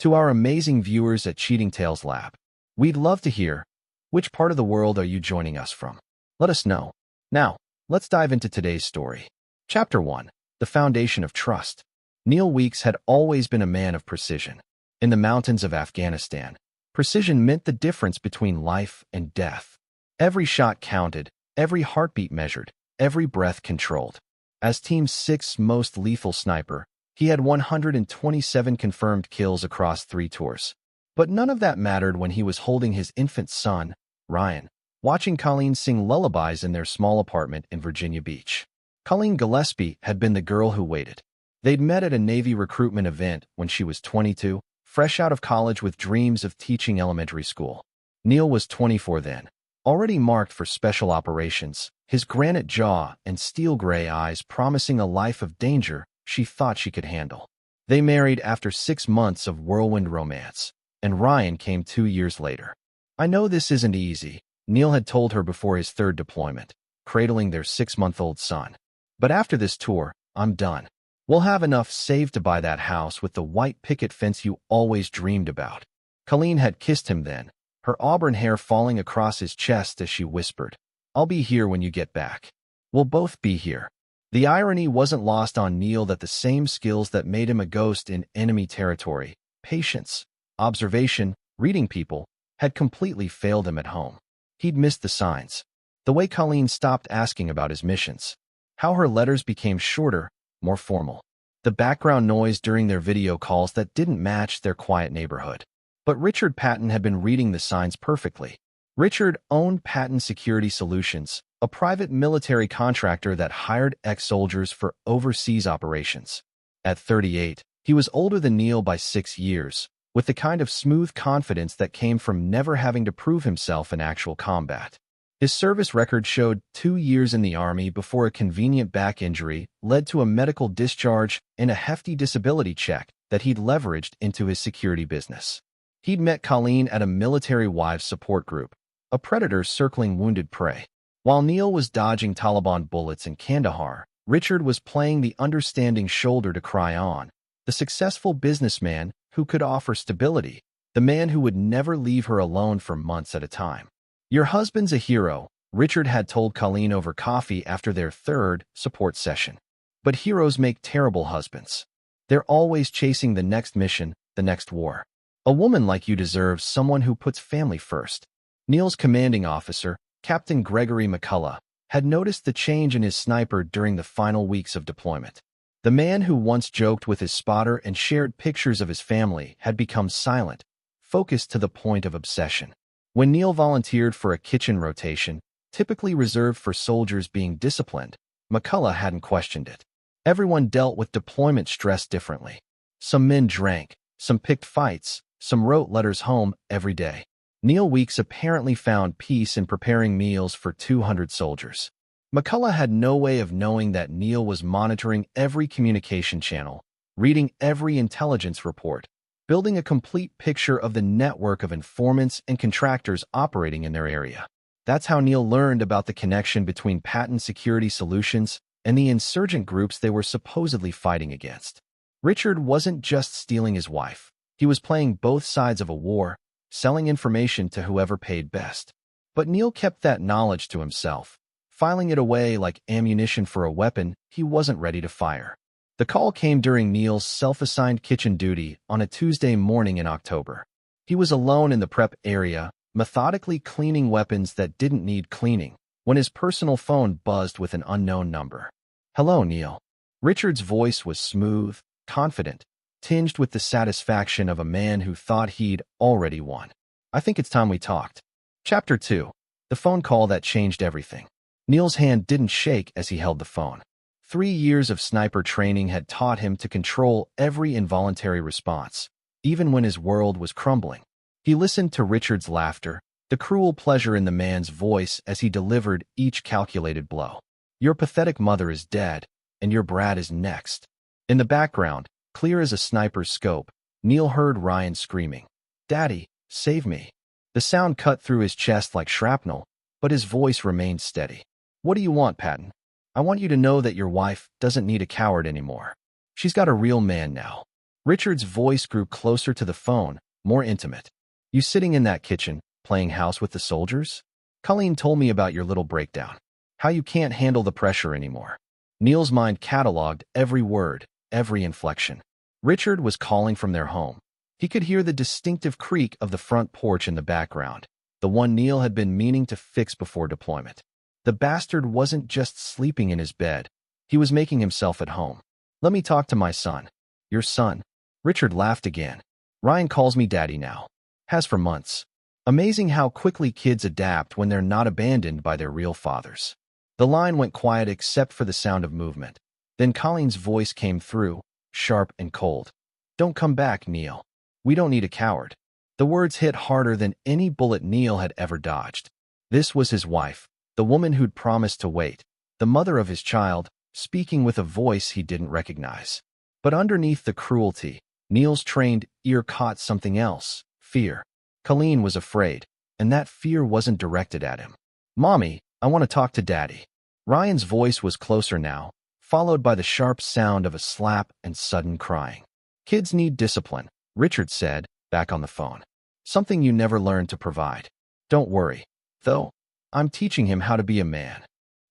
To our amazing viewers at Cheating Tales Lab, we'd love to hear, which part of the world are you joining us from? Let us know. Now, let's dive into today's story. Chapter 1. The Foundation of Trust. Neil Weeks had always been a man of precision. In the mountains of Afghanistan, precision meant the difference between life and death. Every shot counted, every heartbeat measured, every breath controlled. As Team 6's most lethal sniper, he had 127 confirmed kills across 3 tours. But none of that mattered when he was holding his infant son, Ryan, watching Colleen sing lullabies in their small apartment in Virginia Beach. Colleen Gillespie had been the girl who waited. They'd met at a Navy recruitment event when she was 22, fresh out of college with dreams of teaching elementary school. Neil was 24 then, already marked for special operations, his granite jaw and steel gray eyes promising a life of danger she thought she could handle. They married after 6 months of whirlwind romance, and Ryan came 2 years later. "I know this isn't easy," Neil had told her before his 3rd deployment, cradling their 6-month-old son. "But after this tour, I'm done. We'll have enough saved to buy that house with the white picket fence you always dreamed about." Colleen had kissed him then, her auburn hair falling across his chest as she whispered, "I'll be here when you get back. We'll both be here." The irony wasn't lost on Neil that the same skills that made him a ghost in enemy territory, patience, observation, reading people, had completely failed him at home. He'd missed the signs. The way Colleen stopped asking about his missions. How her letters became shorter, more formal. The background noise during their video calls that didn't match their quiet neighborhood. But Richard Patton had been reading the signs perfectly. Richard owned Patton Security Solutions, a private military contractor that hired ex-soldiers for overseas operations. At 38, he was older than Neil by 6 years, with the kind of smooth confidence that came from never having to prove himself in actual combat. His service record showed 2 years in the Army before a convenient back injury led to a medical discharge and a hefty disability check that he'd leveraged into his security business. He'd met Colleen at a military wives support group, a predator circling wounded prey. While Neil was dodging Taliban bullets in Kandahar, Richard was playing the understanding shoulder to cry on, the successful businessman who could offer stability, the man who would never leave her alone for months at a time. "Your husband's a hero," Richard had told Colleen over coffee after their 3rd support session. "But heroes make terrible husbands. They're always chasing the next mission, the next war. A woman like you deserves someone who puts family first." Neil's commanding officer, Captain Gregory McCullough, had noticed the change in his sniper during the final weeks of deployment. The man who once joked with his spotter and shared pictures of his family had become silent, focused to the point of obsession. When Neil volunteered for a kitchen rotation, typically reserved for soldiers being disciplined, McCullough hadn't questioned it. Everyone dealt with deployment stress differently. Some men drank, some picked fights, some wrote letters home every day. Neil Weeks apparently found peace in preparing meals for 200 soldiers. McCullough had no way of knowing that Neil was monitoring every communication channel, reading every intelligence report, building a complete picture of the network of informants and contractors operating in their area. That's how Neil learned about the connection between Patton Security Solutions and the insurgent groups they were supposedly fighting against. Richard wasn't just stealing his wife. He was playing both sides of a war, selling information to whoever paid best. But Neil kept that knowledge to himself, filing it away like ammunition for a weapon he wasn't ready to fire. The call came during Neil's self-assigned kitchen duty on a Tuesday morning in October. He was alone in the prep area, methodically cleaning weapons that didn't need cleaning, when his personal phone buzzed with an unknown number. "Hello, Neil." Richard's voice was smooth, confident, tinged with the satisfaction of a man who thought he'd already won. "I think it's time we talked." Chapter 2. The phone call that changed everything. Neil's hand didn't shake as he held the phone. 3 years of sniper training had taught him to control every involuntary response, even when his world was crumbling. He listened to Richard's laughter, the cruel pleasure in the man's voice as he delivered each calculated blow. "Your pathetic mother is dead, and your brat is next." In the background, clear as a sniper's scope, Neil heard Ryan screaming, "Daddy, save me." The sound cut through his chest like shrapnel, but his voice remained steady. "What do you want, Patton? I want you to know that your wife doesn't need a coward anymore. She's got a real man now." Richard's voice grew closer to the phone, more intimate. You sitting in that kitchen, playing house with the soldiers? Colleen told me about your little breakdown. How you can't handle the pressure anymore. Neil's mind cataloged every word, every inflection. Richard was calling from their home. He could hear the distinctive creak of the front porch in the background, the one Neil had been meaning to fix before deployment. The bastard wasn't just sleeping in his bed. He was making himself at home. Let me talk to my son. Your son? Richard laughed again. Ryan calls me daddy now. Has for months. Amazing how quickly kids adapt when they're not abandoned by their real fathers. The line went quiet except for the sound of movement. Then Colleen's voice came through, sharp and cold. Don't come back, Neil. We don't need a coward. The words hit harder than any bullet Neil had ever dodged. This was his wife, the woman who'd promised to wait, the mother of his child, speaking with a voice he didn't recognize. But underneath the cruelty, Neil's trained ear caught something else, fear. Colleen was afraid, and that fear wasn't directed at him. Mommy, I want to talk to Daddy. Ryan's voice was closer now, followed by the sharp sound of a slap and sudden crying. Kids need discipline, Richard said, back on the phone. Something you never learned to provide. Don't worry, though. I'm teaching him how to be a man.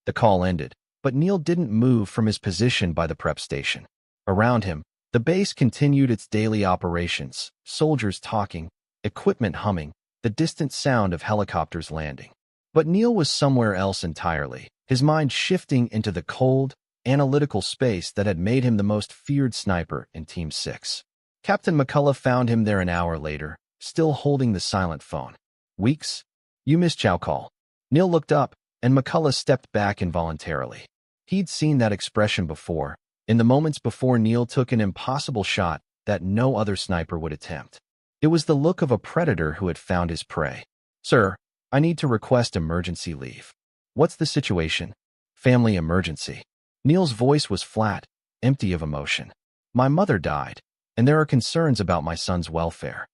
The call ended, but Neil didn't move from his position by the prep station. Around him, the base continued its daily operations, soldiers talking, equipment humming, the distant sound of helicopters landing. But Neil was somewhere else entirely, his mind shifting into the cold, analytical space that had made him the most feared sniper in Team 6. Captain McCullough found him there an hour later, still holding the silent phone. Weeks? You missed Chow call. Neil looked up, and McCullough stepped back involuntarily. He'd seen that expression before, in the moments before Neil took an impossible shot that no other sniper would attempt. It was the look of a predator who had found his prey. Sir, I need to request emergency leave. What's the situation? Family emergency. Neil's voice was flat, empty of emotion. My mother died, and there are concerns about my son's welfare.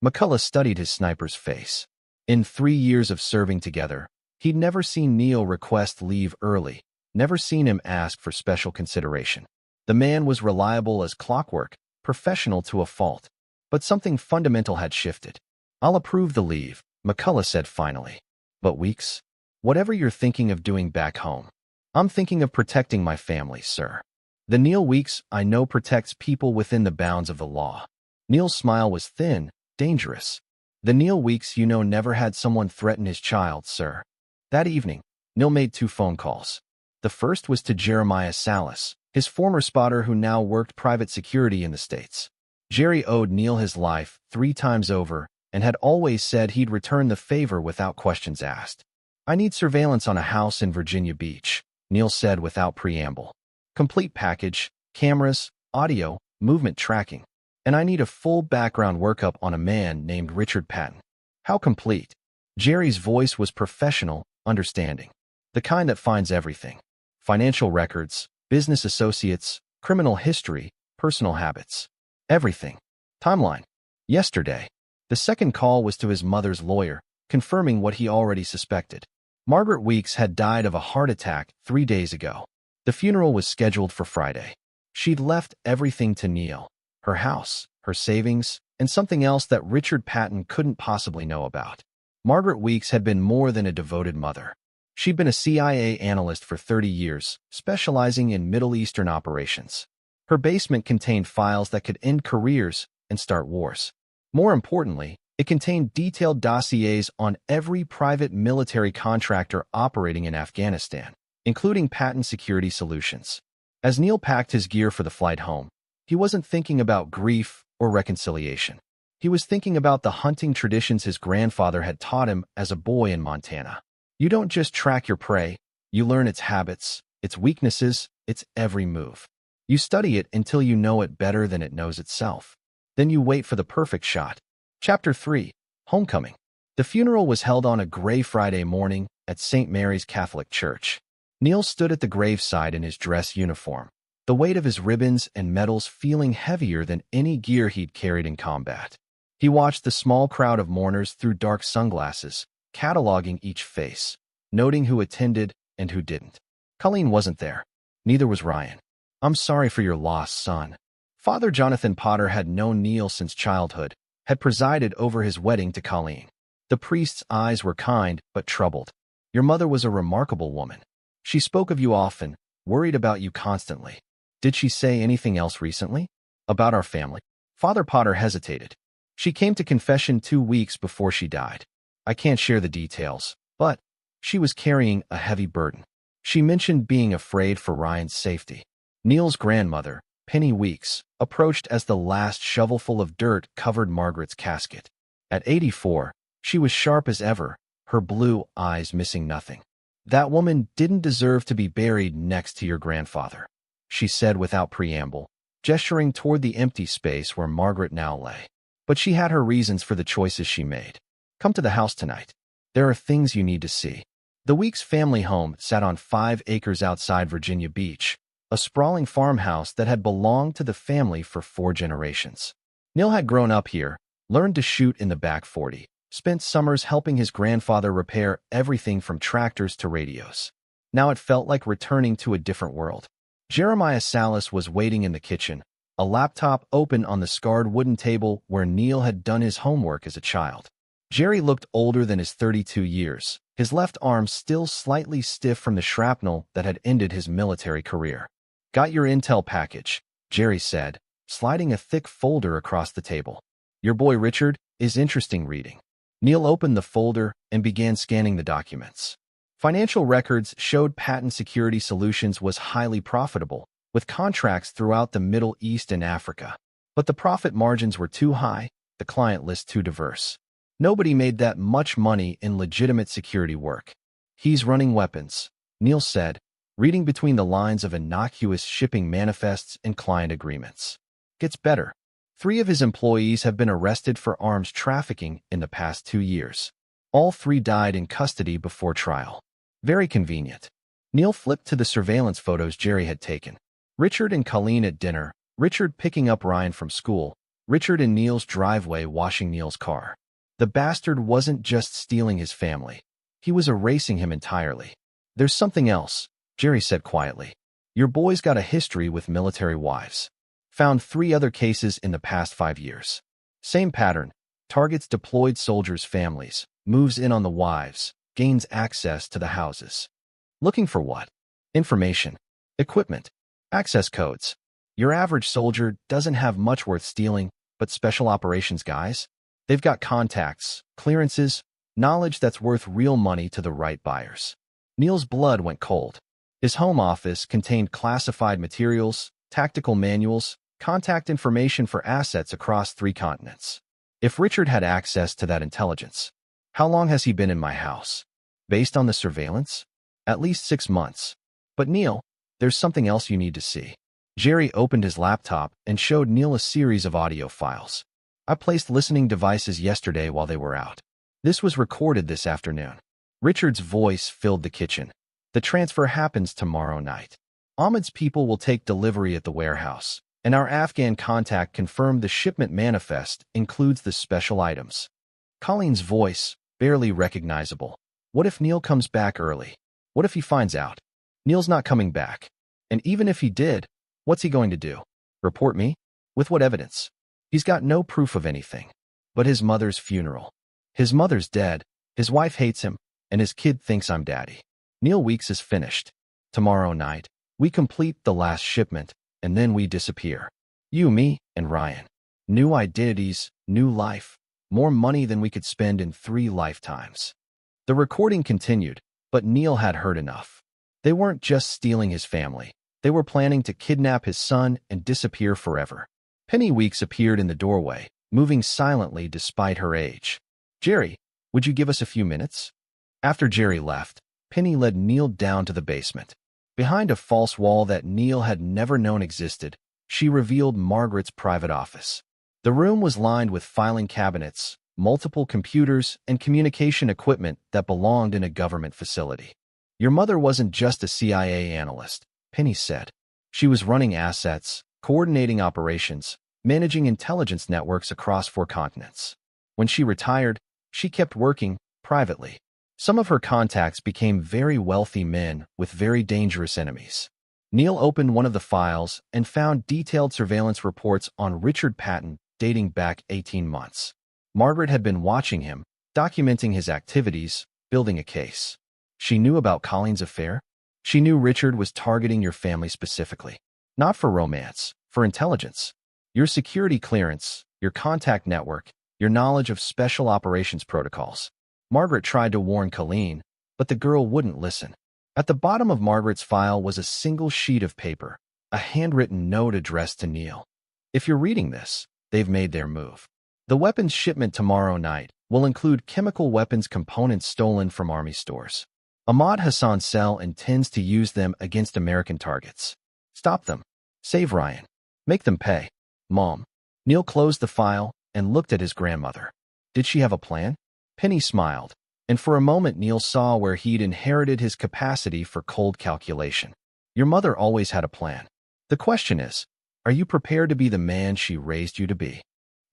McCullough studied his sniper's face. In 3 years of serving together, he'd never seen Neil request leave early, never seen him ask for special consideration. The man was reliable as clockwork, professional to a fault. But something fundamental had shifted. I'll approve the leave, McCullough said finally. But Weeks? Whatever you're thinking of doing back home. I'm thinking of protecting my family, sir. The Neil Weeks I know protects people within the bounds of the law. Neil's smile was thin, dangerous. The Neil Weeks you know never had someone threaten his child, sir. That evening, Neil made 2 phone calls. The first was to Jeremiah Salas, his former spotter who now worked private security in the States. Jerry owed Neil his life 3 times over and had always said he'd return the favor without questions asked. I need surveillance on a house in Virginia Beach, Neil said without preamble. Complete package, cameras, audio, movement tracking. And I need a full background workup on a man named Richard Patton. How complete? Jerry's voice was professional, understanding. The kind that finds everything. Financial records, business associates, criminal history, personal habits. Everything. Timeline. Yesterday. The second call was to his mother's lawyer, confirming what he already suspected. Margaret Weeks had died of a heart attack 3 days ago. The funeral was scheduled for Friday. She'd left everything to Neil. Her house, her savings, and something else that Richard Patton couldn't possibly know about. Margaret Weeks had been more than a devoted mother. She'd been a CIA analyst for 30 years, specializing in Middle Eastern operations. Her basement contained files that could end careers and start wars. More importantly, it contained detailed dossiers on every private military contractor operating in Afghanistan, including Patton Security Solutions. As Neil packed his gear for the flight home, he wasn't thinking about grief or reconciliation. He was thinking about the hunting traditions his grandfather had taught him as a boy in Montana. You don't just track your prey, you learn its habits, its weaknesses, its every move. You study it until you know it better than it knows itself. Then you wait for the perfect shot. Chapter 3. Homecoming. The funeral was held on a gray Friday morning at St. Mary's Catholic Church. Neil stood at the graveside in his dress uniform, the weight of his ribbons and medals feeling heavier than any gear he'd carried in combat. He watched the small crowd of mourners through dark sunglasses, cataloging each face, noting who attended and who didn't. Colleen wasn't there. Neither was Ryan. I'm sorry for your loss, son. Father Jonathan Potter had known Neil since childhood, had presided over his wedding to Colleen. The priest's eyes were kind but troubled. Your mother was a remarkable woman. She spoke of you often, worried about you constantly. Did she say anything else recently? About our family? Father Potter hesitated. She came to confession 2 weeks before she died. I can't share the details, but she was carrying a heavy burden. She mentioned being afraid for Ryan's safety. Neil's grandmother, Penny Weeks, approached as the last shovelful of dirt covered Margaret's casket. At 84, she was sharp as ever, her blue eyes missing nothing. That woman didn't deserve to be buried next to your grandfather, she said without preamble, gesturing toward the empty space where Margaret now lay. But she had her reasons for the choices she made. Come to the house tonight. There are things you need to see. The Weeks family home sat on 5 acres outside Virginia Beach, a sprawling farmhouse that had belonged to the family for 4 generations. Neil had grown up here, learned to shoot in the back 40, spent summers helping his grandfather repair everything from tractors to radios. Now it felt like returning to a different world. Jeremiah Salas was waiting in the kitchen, a laptop open on the scarred wooden table where Neil had done his homework as a child. Jerry looked older than his 32 years, his left arm still slightly stiff from the shrapnel that had ended his military career. Got your intel package, Jerry said, sliding a thick folder across the table. Your boy Richard is interesting reading. Neil opened the folder and began scanning the documents. Financial records showed Patent Security Solutions was highly profitable, with contracts throughout the Middle East and Africa. But the profit margins were too high, the client list too diverse. Nobody made that much money in legitimate security work. He's running weapons, Neil said, reading between the lines of innocuous shipping manifests and client agreements. Gets better. 3 of his employees have been arrested for arms trafficking in the past 2 years. All 3 died in custody before trial. Very convenient. Neil flipped to the surveillance photos Jerry had taken. Richard and Colleen at dinner, Richard picking up Ryan from school, Richard in Neil's driveway washing Neil's car. The bastard wasn't just stealing his family. He was erasing him entirely. There's something else, Jerry said quietly. Your boy's got a history with military wives. Found 3 other cases in the past 5 years. Same pattern. Targets deployed soldiers' families, moves in on the wives, gains access to the houses. Looking for what? Information. Equipment. Access codes. Your average soldier doesn't have much worth stealing, but special operations guys? They've got contacts, clearances, knowledge that's worth real money to the right buyers. Neil's blood went cold. His home office contained classified materials, tactical manuals, contact information for assets across 3 continents. If Richard had access to that intelligence, how long has he been in my house? Based on the surveillance? At least 6 months. But Neil, there's something else you need to see. Jerry opened his laptop and showed Neil a series of audio files. I placed listening devices yesterday while they were out. This was recorded this afternoon. Richard's voice filled the kitchen. The transfer happens tomorrow night. Ahmed's people will take delivery at the warehouse, and our Afghan contact confirmed the shipment manifest includes the special items. Colleen's voice, barely recognizable. What if Neil comes back early? What if he finds out? Neil's not coming back. And even if he did, what's he going to do? Report me? With what evidence? He's got no proof of anything. But his mother's funeral. His mother's dead, his wife hates him, and his kid thinks I'm daddy. Neil Weeks is finished. Tomorrow night, we complete the last shipment, and then we disappear. You, me, and Ryan. New identities, new life, more money than we could spend in 3 lifetimes. The recording continued, but Neil had heard enough. They weren't just stealing his family. They were planning to kidnap his son and disappear forever. Penny Weeks appeared in the doorway, moving silently despite her age. Jerry, would you give us a few minutes? After Jerry left, Penny led Neil down to the basement. Behind a false wall that Neil had never known existed, she revealed Margaret's private office. The room was lined with filing cabinets, multiple computers, and communication equipment that belonged in a government facility. Your mother wasn't just a CIA analyst, Penny said. She was running assets, coordinating operations, managing intelligence networks across 4 continents. When she retired, she kept working privately. Some of her contacts became very wealthy men with very dangerous enemies. Neil opened one of the files and found detailed surveillance reports on Richard Patton dating back 18 months. Margaret had been watching him, documenting his activities, building a case. She knew about Colleen's affair. She knew Richard was targeting your family specifically. Not for romance, for intelligence. Your security clearance, your contact network, your knowledge of special operations protocols. Margaret tried to warn Colleen, but the girl wouldn't listen. At the bottom of Margaret's file was a single sheet of paper, a handwritten note addressed to Neil. If you're reading this, they've made their move. The weapons shipment tomorrow night will include chemical weapons components stolen from army stores. Ahmad Hassan Sel intends to use them against American targets. Stop them. Save Ryan. Make them pay. Mom. Neil closed the file and looked at his grandmother. Did she have a plan? Penny smiled, and for a moment Neil saw where he'd inherited his capacity for cold calculation. Your mother always had a plan. The question is, are you prepared to be the man she raised you to be?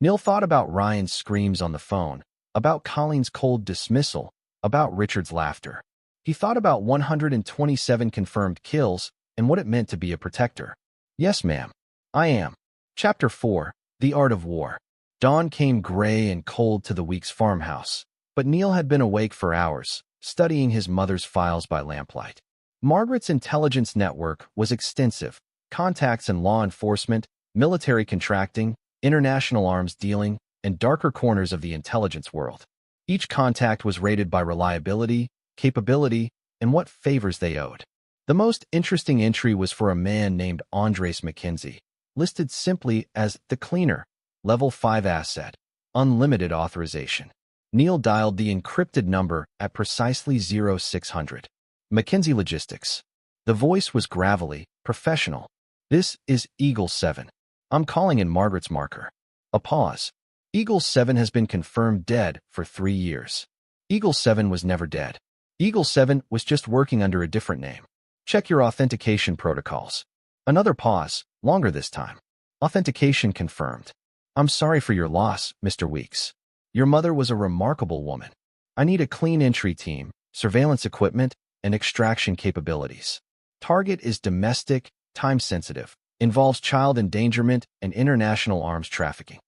Neil thought about Ryan's screams on the phone, about Colleen's cold dismissal, about Richard's laughter. He thought about 127 confirmed kills and what it meant to be a protector. Yes, ma'am. I am. Chapter 4, The Art of War. Dawn came gray and cold to the Weeks farmhouse, but Neil had been awake for hours, studying his mother's files by lamplight. Margaret's intelligence network was extensive: contacts in law enforcement, military contracting, international arms dealing, and darker corners of the intelligence world. Each contact was rated by reliability, capability, and what favors they owed. The most interesting entry was for a man named Andres McKenzie, listed simply as the cleaner, level 5 asset, unlimited authorization. Neil dialed the encrypted number at precisely 0600. McKenzie Logistics. The voice was gravelly, professional. This is Eagle 7. I'm calling in Margaret's marker. A pause. Eagle 7 has been confirmed dead for 3 years. Eagle 7 was never dead. Eagle 7 was just working under a different name. Check your authentication protocols. Another pause, longer this time. Authentication confirmed. I'm sorry for your loss, Mr. Weeks. Your mother was a remarkable woman. I need a clean entry team, surveillance equipment, and extraction capabilities. Target is domestic, time-sensitive, involves child endangerment and international arms trafficking.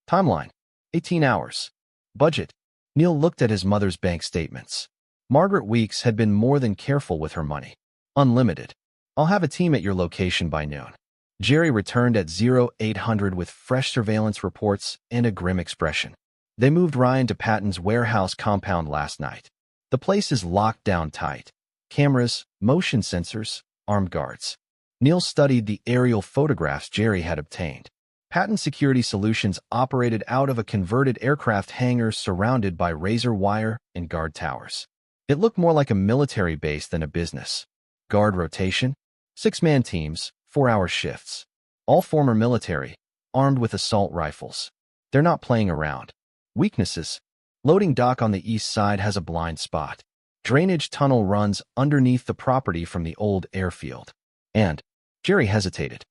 Timeline: 18 hours. Budget. Neil looked at his mother's bank statements. Margaret Weeks had been more than careful with her money. Unlimited. I'll have a team at your location by noon. Jerry returned at 0800 with fresh surveillance reports and a grim expression. They moved Ryan to Patton's warehouse compound last night. The place is locked down tight. Cameras, motion sensors, armed guards. Neil studied the aerial photographs Jerry had obtained. Patton Security Solutions operated out of a converted aircraft hangar surrounded by razor wire and guard towers. It looked more like a military base than a business. Guard rotation? 6-man teams, 4-hour shifts. All former military, armed with assault rifles. They're not playing around. Weaknesses. Loading dock on the east side has a blind spot. Drainage tunnel runs underneath the property from the old airfield. And Jerry hesitated.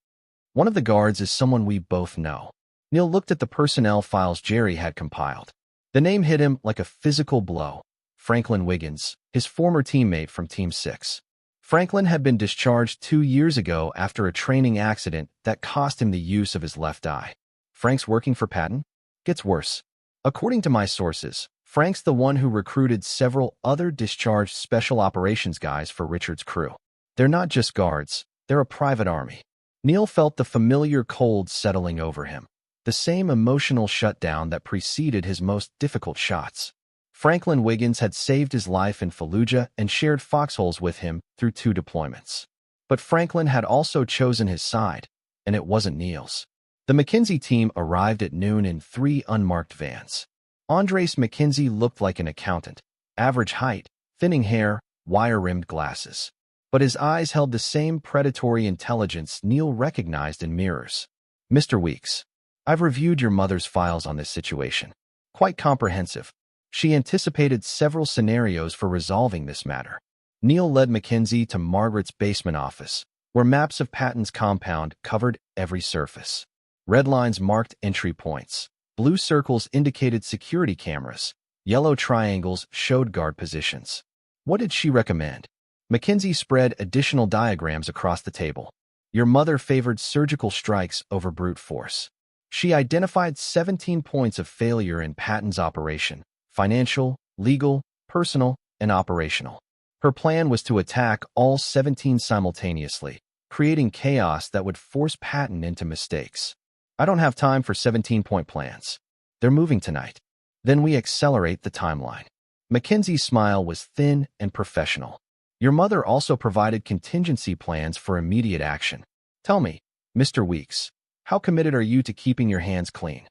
One of the guards is someone we both know. Neil looked at the personnel files Jerry had compiled. The name hit him like a physical blow. Franklin Wiggins, his former teammate from Team 6. Franklin had been discharged 2 years ago after a training accident that cost him the use of his left eye. Frank's working for Patton? Gets worse. According to my sources, Frank's the one who recruited several other discharged special operations guys for Richard's crew. They're not just guards, they're a private army. Neil felt the familiar cold settling over him, the same emotional shutdown that preceded his most difficult shots. Franklin Wiggins had saved his life in Fallujah and shared foxholes with him through 2 deployments. But Franklin had also chosen his side, and it wasn't Neil's. The McKenzie team arrived at noon in 3 unmarked vans. Andres McKenzie looked like an accountant, average height, thinning hair, wire-rimmed glasses. But his eyes held the same predatory intelligence Neil recognized in mirrors. Mr. Weeks, I've reviewed your mother's files on this situation. Quite comprehensive. She anticipated several scenarios for resolving this matter. Neil led McKenzie to Margaret's basement office, where maps of Patton's compound covered every surface. Red lines marked entry points. Blue circles indicated security cameras. Yellow triangles showed guard positions. What did she recommend? Mackenzie spread additional diagrams across the table. Your mother favored surgical strikes over brute force. She identified 17 points of failure in Patton's operation: financial, legal, personal, and operational. Her plan was to attack all 17 simultaneously, creating chaos that would force Patton into mistakes. I don't have time for 17-point plans. They're moving tonight. Then we accelerate the timeline. Mackenzie's smile was thin and professional. Your mother also provided contingency plans for immediate action. Tell me, Mr. Weeks, how committed are you to keeping your hands clean?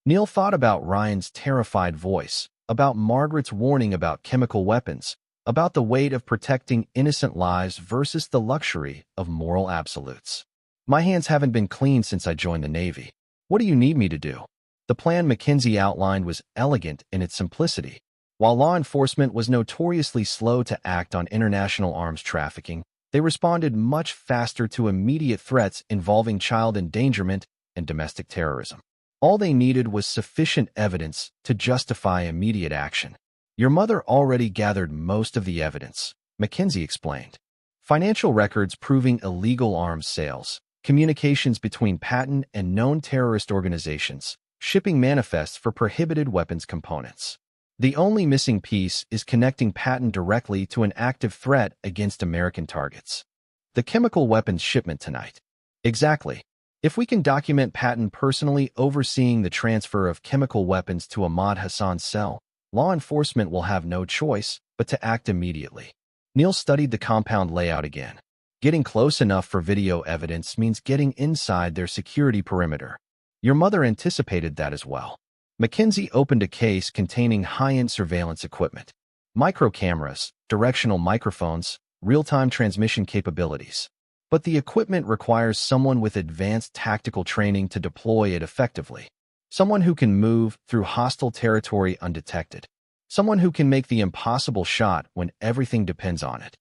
Neil thought about Ryan's terrified voice, about Margaret's warning about chemical weapons, about the weight of protecting innocent lives versus the luxury of moral absolutes. My hands haven't been clean since I joined the Navy. What do you need me to do? The plan Mackenzie outlined was elegant in its simplicity. While law enforcement was notoriously slow to act on international arms trafficking, they responded much faster to immediate threats involving child endangerment and domestic terrorism. All they needed was sufficient evidence to justify immediate action. Your mother already gathered most of the evidence, Mackenzie explained. Financial records proving illegal arms sales, communications between Patton and known terrorist organizations, shipping manifests for prohibited weapons components. The only missing piece is connecting Patton directly to an active threat against American targets. The chemical weapons shipment tonight. Exactly. If we can document Patton personally overseeing the transfer of chemical weapons to Ahmad Hassan's cell, law enforcement will have no choice but to act immediately. Neil studied the compound layout again. Getting close enough for video evidence means getting inside their security perimeter. Your mother anticipated that as well. Mackenzie opened a case containing high-end surveillance equipment. Micro cameras, directional microphones, real-time transmission capabilities. But the equipment requires someone with advanced tactical training to deploy it effectively. Someone who can move through hostile territory undetected. Someone who can make the impossible shot when everything depends on it.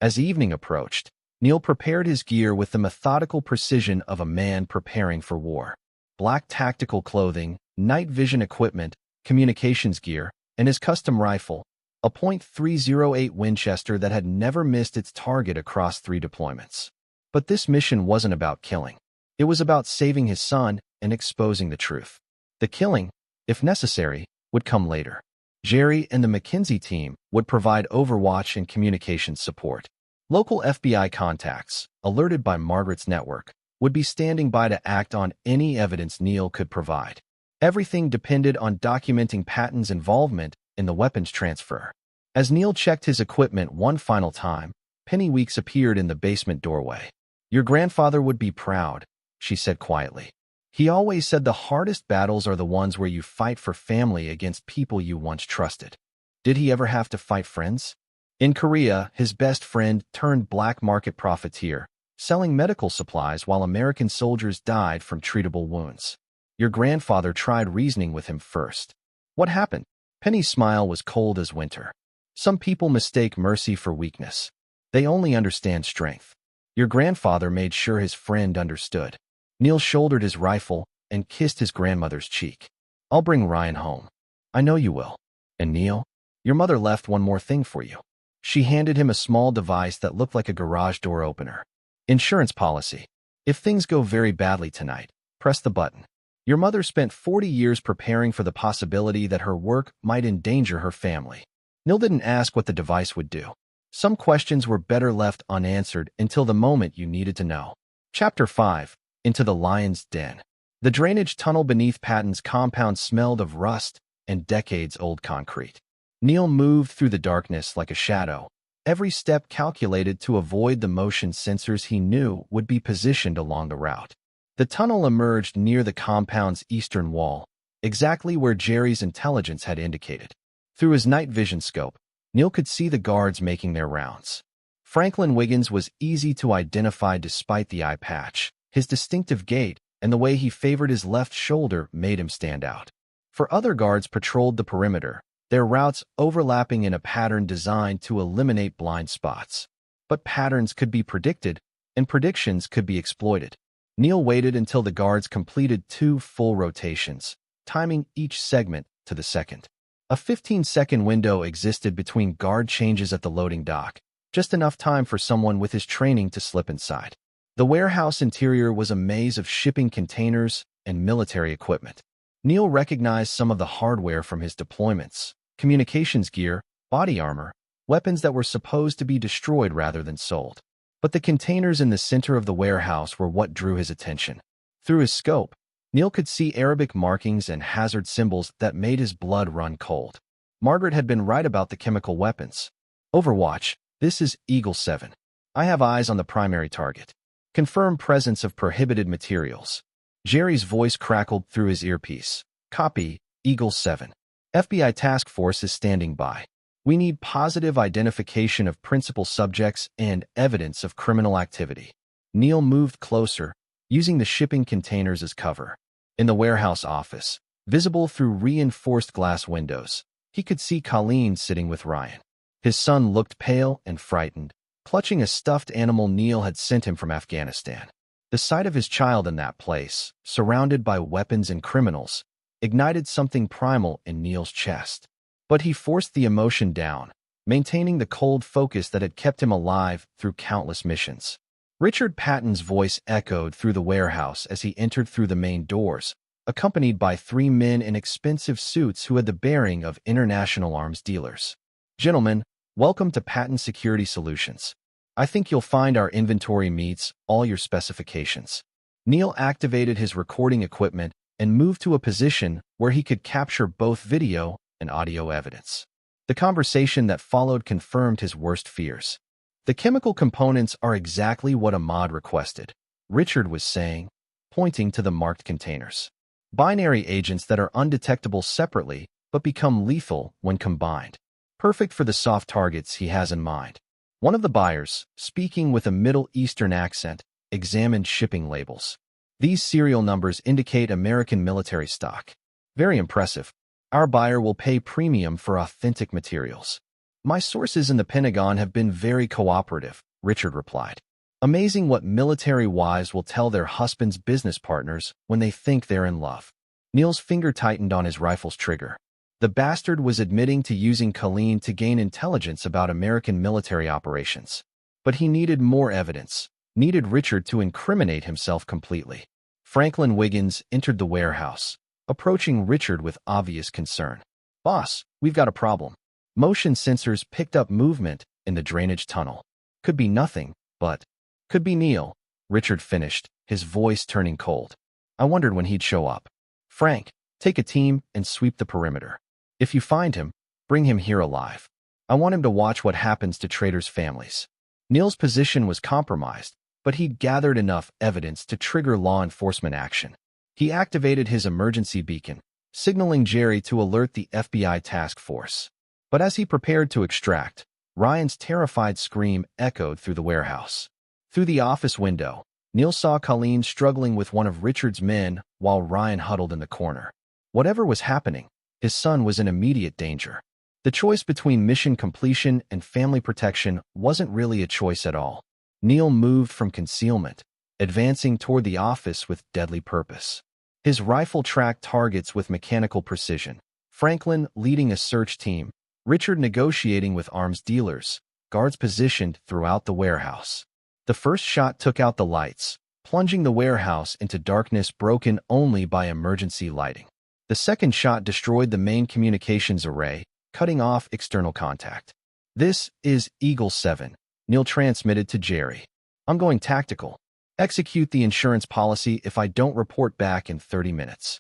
As evening approached, Neil prepared his gear with the methodical precision of a man preparing for war. Black tactical clothing, night vision equipment, communications gear, and his custom rifle, a .308 Winchester that had never missed its target across 3 deployments. But this mission wasn't about killing. It was about saving his son and exposing the truth. The killing, if necessary, would come later. Jerry and the Mackenzie team would provide overwatch and communications support. Local FBI contacts, alerted by Margaret's network, would be standing by to act on any evidence Neil could provide. Everything depended on documenting Patton's involvement in the weapons transfer. As Neil checked his equipment one final time, Penny Weeks appeared in the basement doorway. Your grandfather would be proud, she said quietly. He always said the hardest battles are the ones where you fight for family against people you once trusted. Did he ever have to fight friends? In Korea, his best friend turned black market profiteer, selling medical supplies while American soldiers died from treatable wounds. Your grandfather tried reasoning with him first. What happened? Penny's smile was cold as winter. Some people mistake mercy for weakness. They only understand strength. Your grandfather made sure his friend understood. Neil shouldered his rifle and kissed his grandmother's cheek. I'll bring Ryan home. I know you will. And Neil, your mother left one more thing for you. She handed him a small device that looked like a garage door opener. Insurance policy. If things go very badly tonight, press the button. Your mother spent 40 years preparing for the possibility that her work might endanger her family. Neil didn't ask what the device would do. Some questions were better left unanswered until the moment you needed to know. Chapter 5. Into the Lion's Den. The drainage tunnel beneath Patton's compound smelled of rust and decades-old concrete. Neil moved through the darkness like a shadow, every step calculated to avoid the motion sensors he knew would be positioned along the route. The tunnel emerged near the compound's eastern wall, exactly where Jerry's intelligence had indicated. Through his night vision scope, Neil could see the guards making their rounds. Franklin Wiggins was easy to identify despite the eye patch. His distinctive gait and the way he favored his left shoulder made him stand out. For other guards patrolled the perimeter, their routes overlapping in a pattern designed to eliminate blind spots. But patterns could be predicted, and predictions could be exploited. Neil waited until the guards completed 2 full rotations, timing each segment to the second. A 15-second window existed between guard changes at the loading dock, just enough time for someone with his training to slip inside. The warehouse interior was a maze of shipping containers and military equipment. Neil recognized some of the hardware from his deployments: communications gear, body armor, weapons that were supposed to be destroyed rather than sold. But the containers in the center of the warehouse were what drew his attention. Through his scope, Neil could see Arabic markings and hazard symbols that made his blood run cold. Margaret had been right about the chemical weapons. Overwatch, this is Eagle 7. I have eyes on the primary target. Confirm presence of prohibited materials. Jerry's voice crackled through his earpiece. Copy, Eagle 7. FBI task force is standing by. We need positive identification of principal subjects and evidence of criminal activity. Neil moved closer, using the shipping containers as cover. In the warehouse office, visible through reinforced glass windows, he could see Colleen sitting with Ryan. His son looked pale and frightened, clutching a stuffed animal Neil had sent him from Afghanistan. The sight of his child in that place, surrounded by weapons and criminals, ignited something primal in Neil's chest. But he forced the emotion down, maintaining the cold focus that had kept him alive through countless missions. Richard Patton's voice echoed through the warehouse as he entered through the main doors, accompanied by 3 men in expensive suits who had the bearing of international arms dealers. Gentlemen, welcome to Patton Security Solutions. I think you'll find our inventory meets all your specifications. Neil activated his recording equipment and moved to a position where he could capture both video and audio evidence. The conversation that followed confirmed his worst fears. The chemical components are exactly what Ahmad requested, Richard was saying, pointing to the marked containers. Binary agents that are undetectable separately but become lethal when combined. Perfect for the soft targets he has in mind. One of the buyers, speaking with a Middle Eastern accent, examined shipping labels. These serial numbers indicate American military stock. Very impressive. Our buyer will pay premium for authentic materials. My sources in the Pentagon have been very cooperative, Richard replied. Amazing what military wives will tell their husbands' business partners when they think they're in love. Neil's finger tightened on his rifle's trigger. The bastard was admitting to using Colleen to gain intelligence about American military operations. But he needed more evidence, needed Richard to incriminate himself completely. Franklin Wiggins entered the warehouse, approaching Richard with obvious concern. Boss, we've got a problem. Motion sensors picked up movement in the drainage tunnel. Could be nothing, but could be Neil, Richard finished, his voice turning cold. I wondered when he'd show up. Frank, take a team and sweep the perimeter. If you find him, bring him here alive. I want him to watch what happens to traitors' families. Neil's position was compromised, but he'd gathered enough evidence to trigger law enforcement action. He activated his emergency beacon, signaling Jerry to alert the FBI task force. But as he prepared to extract, Ryan's terrified scream echoed through the warehouse. Through the office window, Neil saw Colleen struggling with one of Richard's men while Ryan huddled in the corner. Whatever was happening, his son was in immediate danger. The choice between mission completion and family protection wasn't really a choice at all. Neil moved from concealment, advancing toward the office with deadly purpose. His rifle tracked targets with mechanical precision. Franklin leading a search team, Richard negotiating with arms dealers, guards positioned throughout the warehouse. The first shot took out the lights, plunging the warehouse into darkness broken only by emergency lighting. The second shot destroyed the main communications array, cutting off external contact. This is Eagle 7, Neil transmitted to Jerry. I'm going tactical. Execute the insurance policy if I don't report back in 30 minutes.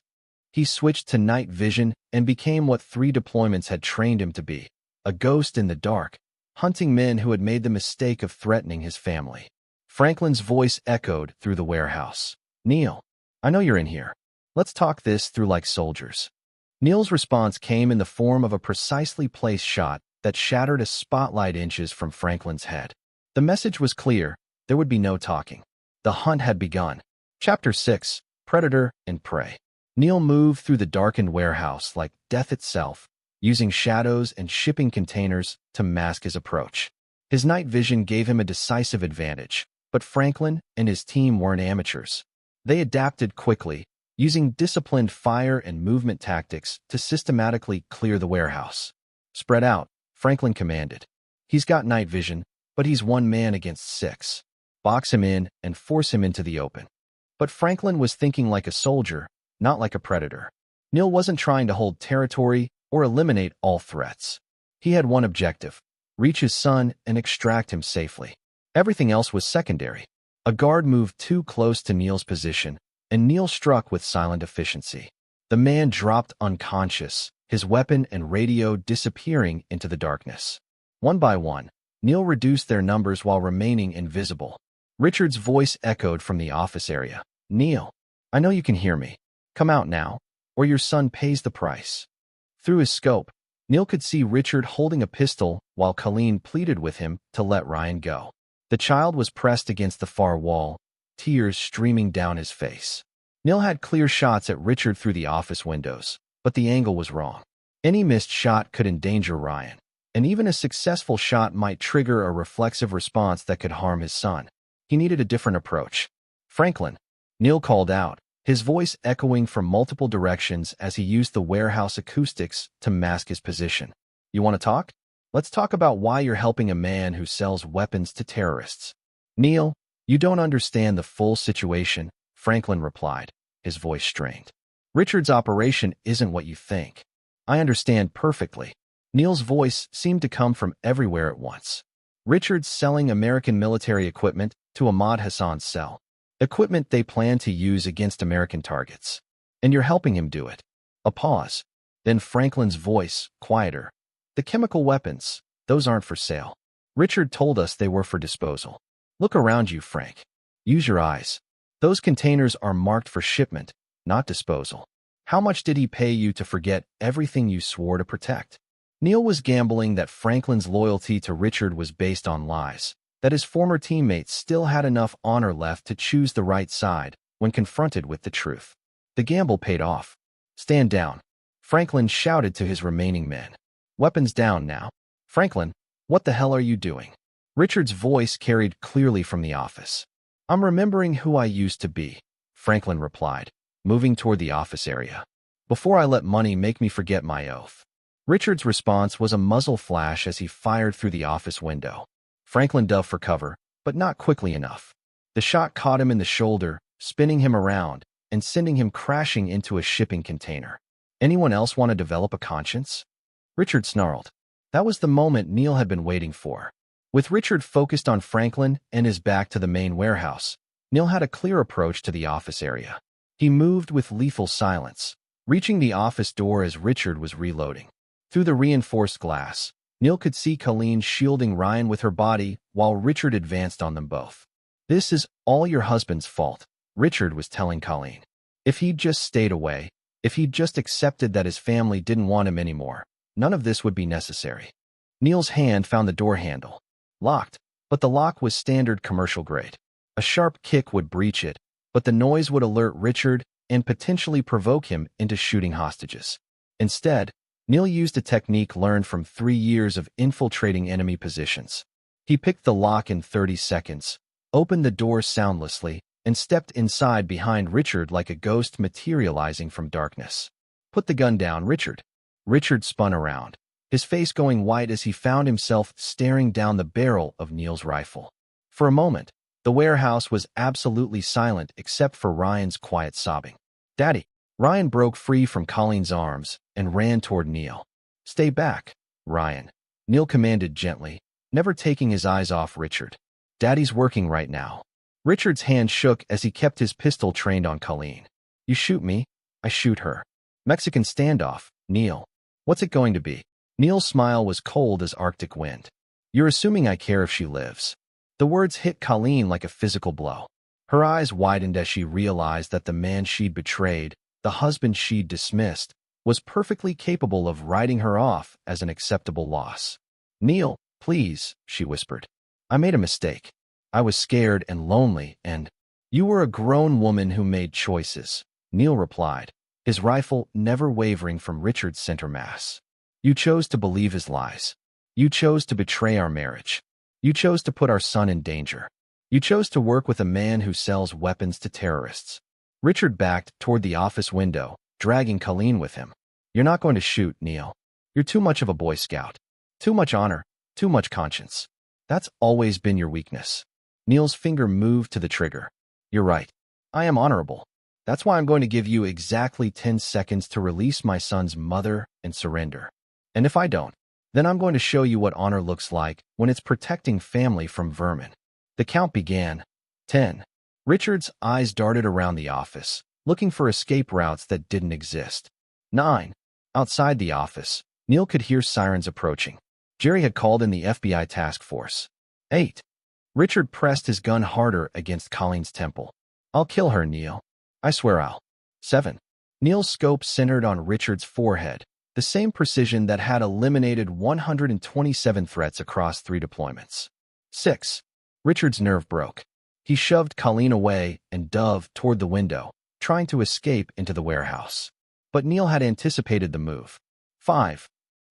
He switched to night vision and became what 3 deployments had trained him to be, a ghost in the dark, hunting men who had made the mistake of threatening his family. Franklin's voice echoed through the warehouse. Neil, I know you're in here. Let's talk this through like soldiers. Neil's response came in the form of a precisely placed shot that shattered a spotlight inches from Franklin's head. The message was clear. There would be no talking. The hunt had begun. Chapter 6, Predator and Prey. Neil moved through the darkened warehouse like death itself, using shadows and shipping containers to mask his approach. His night vision gave him a decisive advantage, but Franklin and his team weren't amateurs. They adapted quickly, using disciplined fire and movement tactics to systematically clear the warehouse. Spread out, Franklin commanded. He's got night vision. but he's one man against 6. Box him in and force him into the open. But Franklin was thinking like a soldier, not like a predator. Neil wasn't trying to hold territory or eliminate all threats. He had one objective: reach his son and extract him safely. Everything else was secondary. A guard moved too close to Neil's position, and Neil struck with silent efficiency. The man dropped unconscious, his weapon and radio disappearing into the darkness. One by one, Neil reduced their numbers while remaining invisible. Richard's voice echoed from the office area. "Neil, I know you can hear me. Come out now, or your son pays the price." Through his scope, Neil could see Richard holding a pistol while Colleen pleaded with him to let Ryan go. The child was pressed against the far wall, tears streaming down his face. Neil had clear shots at Richard through the office windows, but the angle was wrong. Any missed shot could endanger Ryan, and even a successful shot might trigger a reflexive response that could harm his son. He needed a different approach. "Franklin," Neil called out, his voice echoing from multiple directions as he used the warehouse acoustics to mask his position. "You want to talk? Let's talk about why you're helping a man who sells weapons to terrorists." "Neil, you don't understand the full situation," Franklin replied, his voice strained. "Richard's operation isn't what you think." "I understand perfectly." Neil's voice seemed to come from everywhere at once. "Richard's selling American military equipment to Ahmad Hassan's cell. Equipment they plan to use against American targets. And you're helping him do it." A pause. Then Franklin's voice, quieter. "The chemical weapons, those aren't for sale. Richard told us they were for disposal. Look around you, Frank. Use your eyes. Those containers are marked for shipment, not disposal. How much did he pay you to forget everything you swore to protect?" Neil was gambling that Franklin's loyalty to Richard was based on lies, that his former teammates still had enough honor left to choose the right side when confronted with the truth. The gamble paid off. "Stand down," Franklin shouted to his remaining men. "Weapons down now." "Franklin, what the hell are you doing?" Richard's voice carried clearly from the office. "I'm remembering who I used to be," Franklin replied, moving toward the office area. "Before I let money make me forget my oath." Richard's response was a muzzle flash as he fired through the office window. Franklin dove for cover, but not quickly enough. The shot caught him in the shoulder, spinning him around and sending him crashing into a shipping container. "Anyone else want to develop a conscience?" Richard snarled. That was the moment Neil had been waiting for. With Richard focused on Franklin and his back to the main warehouse, Neil had a clear approach to the office area. He moved with lethal silence, reaching the office door as Richard was reloading. Through the reinforced glass, Neil could see Colleen shielding Ryan with her body while Richard advanced on them both. "This is all your husband's fault," Richard was telling Colleen. "If he'd just stayed away, if he'd just accepted that his family didn't want him anymore, none of this would be necessary." Neil's hand found the door handle. Locked, but the lock was standard commercial grade. A sharp kick would breach it, but the noise would alert Richard and potentially provoke him into shooting hostages. Instead, Neil used a technique learned from 3 years of infiltrating enemy positions. He picked the lock in 30 seconds, opened the door soundlessly, and stepped inside behind Richard like a ghost materializing from darkness. "Put the gun down, Richard." Richard spun around, his face going white as he found himself staring down the barrel of Neil's rifle. For a moment, the warehouse was absolutely silent except for Ryan's quiet sobbing. "Daddy." Ryan broke free from Colleen's arms and ran toward Neil. "Stay back, Ryan," Neil commanded gently, never taking his eyes off Richard. "Daddy's working right now." Richard's hand shook as he kept his pistol trained on Colleen. "You shoot me, I shoot her. Mexican standoff, Neil. What's it going to be?" Neil's smile was cold as Arctic wind. "You're assuming I care if she lives." The words hit Colleen like a physical blow. Her eyes widened as she realized that the man she'd betrayed, the husband she'd dismissed, was perfectly capable of writing her off as an acceptable loss. "Neil, please," she whispered. "I made a mistake. I was scared and lonely, and—" "You were a grown woman who made choices," Neil replied, his rifle never wavering from Richard's center mass. "You chose to believe his lies. You chose to betray our marriage. You chose to put our son in danger. You chose to work with a man who sells weapons to terrorists." Richard backed toward the office window, dragging Colleen with him. "You're not going to shoot, Neil. You're too much of a Boy Scout. Too much honor, too much conscience." That's always been your weakness. Neil's finger moved to the trigger. You're right. I am honorable. That's why I'm going to give you exactly 10 seconds to release my son's mother and surrender. And if I don't, then I'm going to show you what honor looks like when it's protecting family from vermin. The count began. 10. Richard's eyes darted around the office, looking for escape routes that didn't exist. 9. Outside the office, Neil could hear sirens approaching. Jerry had called in the FBI task force. 8. Richard pressed his gun harder against Colleen's temple. I'll kill her, Neil. I swear I'll. 7. Neil's scope centered on Richard's forehead, the same precision that had eliminated 127 threats across 3 deployments. 6. Richard's nerve broke. He shoved Colleen away and dove toward the window, trying to escape into the warehouse. But Neil had anticipated the move. 5.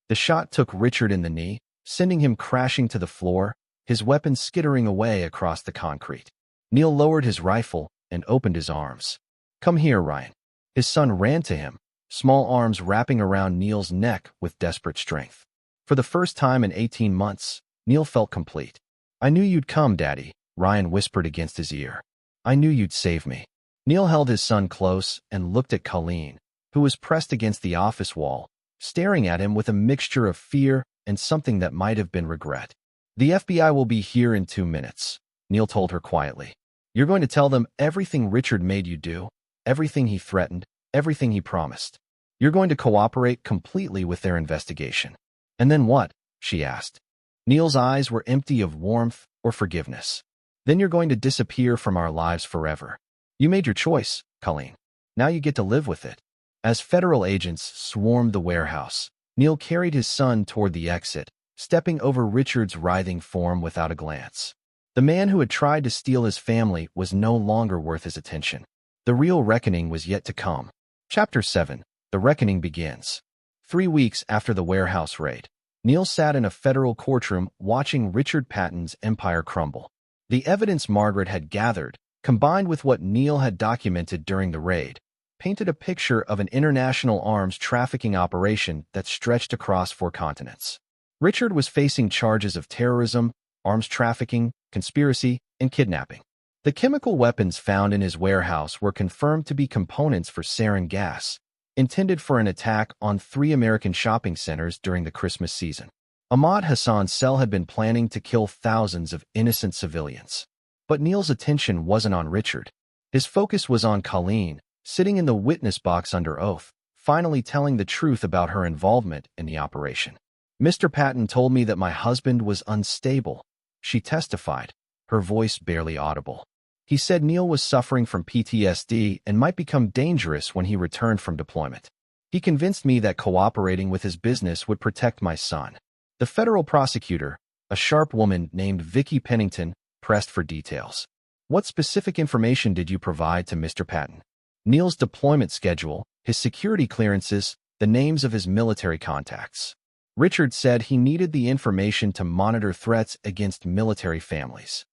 The shot took Richard in the knee, sending him crashing to the floor, his weapon skittering away across the concrete. Neil lowered his rifle and opened his arms. Come here, Ryan. His son ran to him, small arms wrapping around Neil's neck with desperate strength. For the first time in 18 months, Neil felt complete. I knew you'd come, Daddy, Ryan whispered against his ear. I knew you'd save me. Neil held his son close and looked at Colleen, who was pressed against the office wall, staring at him with a mixture of fear and something that might have been regret. The FBI will be here in 2 minutes, Neil told her quietly. You're going to tell them everything Richard made you do, everything he threatened, everything he promised. You're going to cooperate completely with their investigation. And then what? She asked. Neil's eyes were empty of warmth or forgiveness. Then you're going to disappear from our lives forever. You made your choice, Colleen. Now you get to live with it. As federal agents swarmed the warehouse, Neil carried his son toward the exit, stepping over Richard's writhing form without a glance. The man who had tried to steal his family was no longer worth his attention. The real reckoning was yet to come. Chapter 7. The Reckoning Begins. 3 weeks after the warehouse raid, Neil sat in a federal courtroom watching Richard Patton's empire crumble. The evidence Margaret had gathered, combined with what Neil had documented during the raid, painted a picture of an international arms trafficking operation that stretched across 4 continents. Richard was facing charges of terrorism, arms trafficking, conspiracy, and kidnapping. The chemical weapons found in his warehouse were confirmed to be components for sarin gas, intended for an attack on 3 American shopping centers during the Christmas season. Ahmad Hassan's cell had been planning to kill thousands of innocent civilians. But Neil's attention wasn't on Richard. His focus was on Colleen, sitting in the witness box under oath, finally telling the truth about her involvement in the operation. Mr. Patton told me that my husband was unstable, she testified, her voice barely audible. He said Neil was suffering from PTSD and might become dangerous when he returned from deployment. He convinced me that cooperating with his business would protect my son. The federal prosecutor, a sharp woman named Vicki Pennington, pressed for details. What specific information did you provide to Mr. Patton? Neil's deployment schedule, his security clearances, the names of his military contacts. Richard said he needed the information to monitor threats against military families.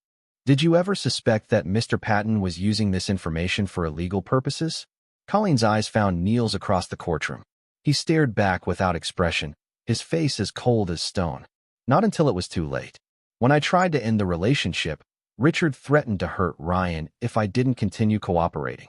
Did you ever suspect that Mr. Patton was using this information for illegal purposes? Colleen's eyes found Neil's across the courtroom. He stared back without expression, his face as cold as stone. Not until it was too late. When I tried to end the relationship, Richard threatened to hurt Ryan if I didn't continue cooperating.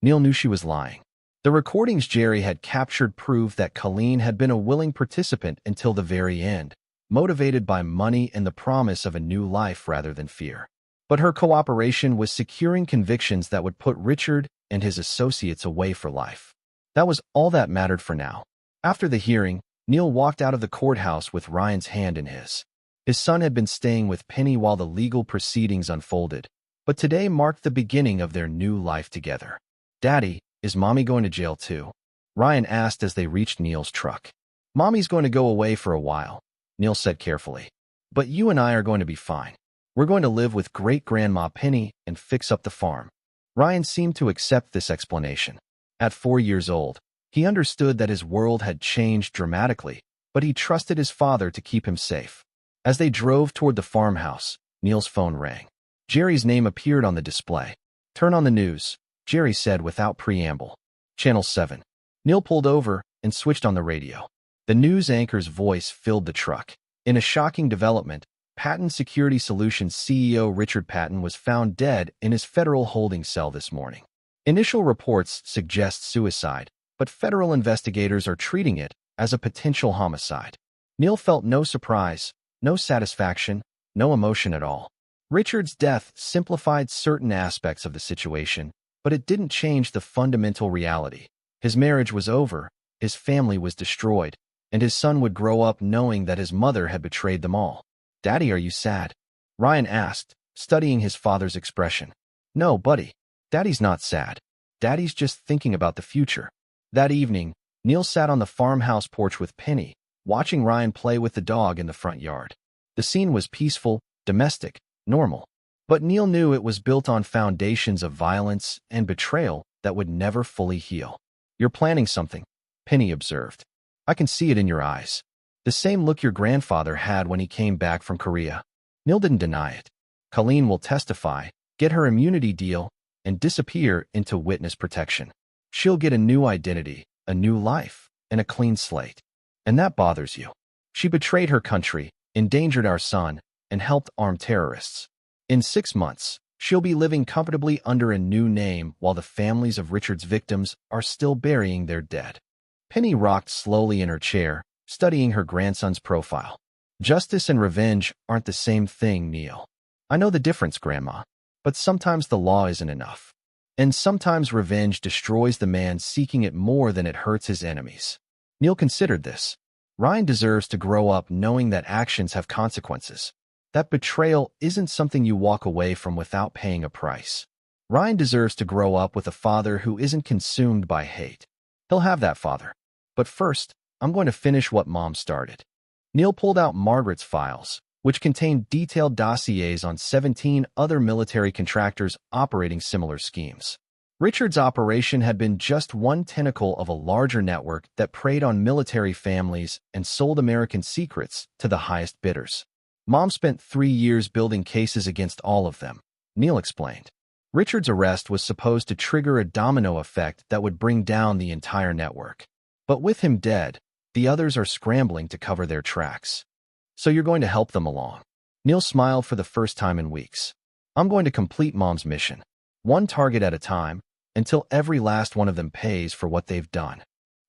Neil knew she was lying. The recordings Jerry had captured proved that Colleen had been a willing participant until the very end, motivated by money and the promise of a new life rather than fear. But her cooperation was securing convictions that would put Richard and his associates away for life. That was all that mattered for now. After the hearing, Neil walked out of the courthouse with Ryan's hand in his. His son had been staying with Penny while the legal proceedings unfolded, but today marked the beginning of their new life together. Daddy, is Mommy going to jail too? Ryan asked as they reached Neil's truck. Mommy's going to go away for a while, Neil said carefully. But you and I are going to be fine. We're going to live with great-grandma Penny and fix up the farm. Ryan seemed to accept this explanation. At 4 years old, he understood that his world had changed dramatically, but he trusted his father to keep him safe. As they drove toward the farmhouse, Neil's phone rang. Jerry's name appeared on the display. Turn on the news, Jerry said without preamble. Channel 7. Neil pulled over and switched on the radio. The news anchor's voice filled the truck. In a shocking development, Patton Security Solutions CEO Richard Patton was found dead in his federal holding cell this morning. Initial reports suggest suicide, but federal investigators are treating it as a potential homicide. Neil felt no surprise, no satisfaction, no emotion at all. Richard's death simplified certain aspects of the situation, but it didn't change the fundamental reality. His marriage was over, his family was destroyed, and his son would grow up knowing that his mother had betrayed them all. "Daddy, are you sad?" Ryan asked, studying his father's expression. "No, buddy. Daddy's not sad. Daddy's just thinking about the future." That evening, Neil sat on the farmhouse porch with Penny, watching Ryan play with the dog in the front yard. The scene was peaceful, domestic, normal. But Neil knew it was built on foundations of violence and betrayal that would never fully heal. "You're planning something," Penny observed. "I can see it in your eyes. The same look your grandfather had when he came back from Korea." Neil didn't deny it. "Colleen will testify, get her immunity deal, and disappear into witness protection. She'll get a new identity, a new life, and a clean slate. And that bothers you. She betrayed her country, endangered our son, and helped arm terrorists. In 6 months, she'll be living comfortably under a new name while the families of Richard's victims are still burying their dead." Penny rocked slowly in her chair, studying her grandson's profile. "Justice and revenge aren't the same thing, Neil. I know the difference, Grandma. But sometimes the law isn't enough. And sometimes revenge destroys the man seeking it more than it hurts his enemies." Neil considered this. Ryan deserves to grow up knowing that actions have consequences. That betrayal isn't something you walk away from without paying a price. Ryan deserves to grow up with a father who isn't consumed by hate. He'll have that father. But first, I'm going to finish what Mom started. Neil pulled out Margaret's files, which contained detailed dossiers on 17 other military contractors operating similar schemes. Richard's operation had been just one tentacle of a larger network that preyed on military families and sold American secrets to the highest bidders. Mom spent 3 years building cases against all of them, Neil explained. Richard's arrest was supposed to trigger a domino effect that would bring down the entire network. But with him dead, the others are scrambling to cover their tracks. "So you're going to help them along?" Neil smiled for the first time in weeks. "I'm going to complete Mom's mission, one target at a time, until every last one of them pays for what they've done."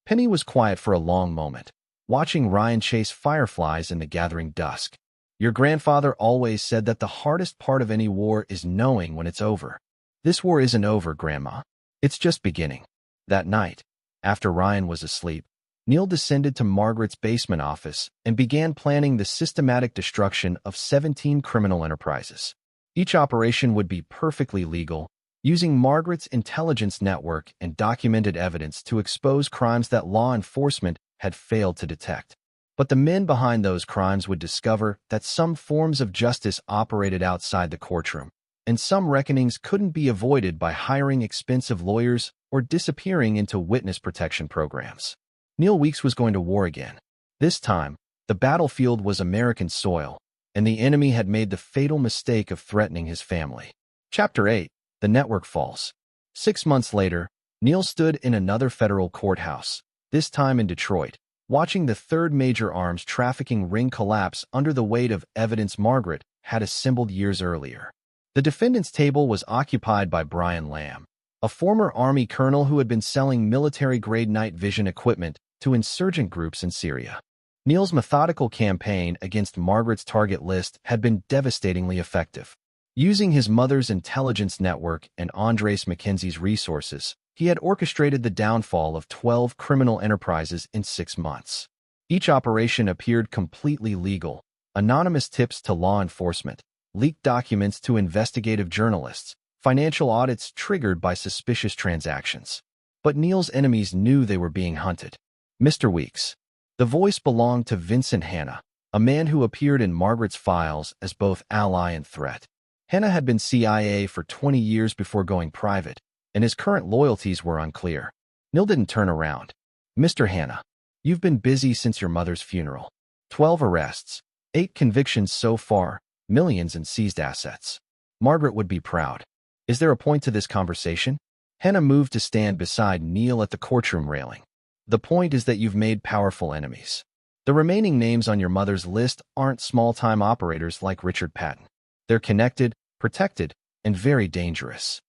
Penny was quiet for a long moment, watching Ryan chase fireflies in the gathering dusk. "Your grandfather always said that the hardest part of any war is knowing when it's over. This war isn't over, Grandma. It's just beginning." That night, after Ryan was asleep, Neil descended to Margaret's basement office and began planning the systematic destruction of 17 criminal enterprises. Each operation would be perfectly legal, using Margaret's intelligence network and documented evidence to expose crimes that law enforcement had failed to detect. But the men behind those crimes would discover that some forms of justice operated outside the courtroom, and some reckonings couldn't be avoided by hiring expensive lawyers or disappearing into witness protection programs. Neil Weeks was going to war again. This time, the battlefield was American soil, and the enemy had made the fatal mistake of threatening his family. Chapter 8. The Network Falls. 6 months later, Neil stood in another federal courthouse, this time in Detroit, watching the third major arms trafficking ring collapse under the weight of evidence Margaret had assembled years earlier. The defendant's table was occupied by Brian Lamb, a former Army colonel who had been selling military-grade night vision equipment to insurgent groups in Syria. Neil's methodical campaign against Margaret's target list had been devastatingly effective. Using his mother's intelligence network and Andres Mackenzie's resources, he had orchestrated the downfall of 12 criminal enterprises in 6 months. Each operation appeared completely legal: anonymous tips to law enforcement, leaked documents to investigative journalists, financial audits triggered by suspicious transactions. But Neil's enemies knew they were being hunted. Mr. Weeks. The voice belonged to Vincent Hanna, a man who appeared in Margaret's files as both ally and threat. Hanna had been CIA for 20 years before going private, and his current loyalties were unclear. Neil didn't turn around. "Mr. Hanna, you've been busy since your mother's funeral. 12 arrests, 8 convictions so far, millions in seized assets. Margaret would be proud. Is there a point to this conversation?" Hanna moved to stand beside Neil at the courtroom railing. "The point is that you've made powerful enemies. The remaining names on your mother's list aren't small-time operators like Richard Patton. They're connected, protected, and very dangerous.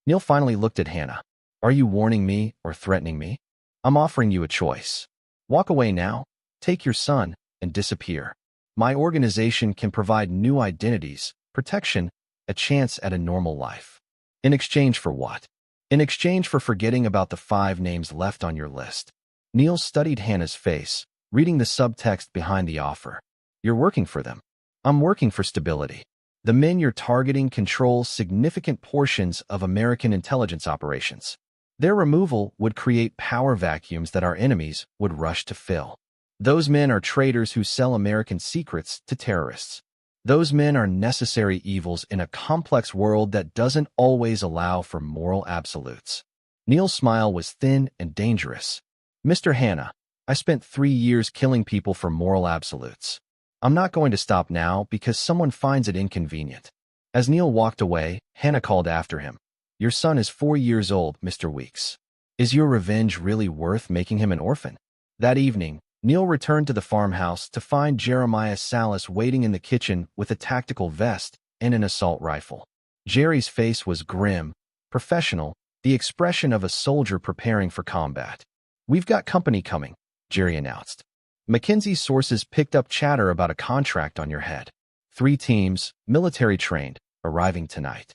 Neil finally looked at Hannah. Are you warning me or threatening me? I'm offering you a choice. Walk away now, take your son, and disappear. My organization can provide new identities, protection, a chance at a normal life. In exchange for what? In exchange for forgetting about the 5 names left on your list. Neil studied Hannah's face, reading the subtext behind the offer. You're working for them. I'm working for stability. The men you're targeting control significant portions of American intelligence operations. Their removal would create power vacuums that our enemies would rush to fill. Those men are traitors who sell American secrets to terrorists. Those men are necessary evils in a complex world that doesn't always allow for moral absolutes. Neil's smile was thin and dangerous. Mr. Hannah, I spent 3 years killing people for moral absolutes. I'm not going to stop now because someone finds it inconvenient. As Neil walked away, Hannah called after him. Your son is 4 years old, Mr. Weeks. Is your revenge really worth making him an orphan? That evening, Neil returned to the farmhouse to find Jeremiah Salas waiting in the kitchen with a tactical vest and an assault rifle. Jerry's face was grim, professional, the expression of a soldier preparing for combat. We've got company coming, Jerry announced. Mackenzie's sources picked up chatter about a contract on your head. 3 teams, military-trained, arriving tonight.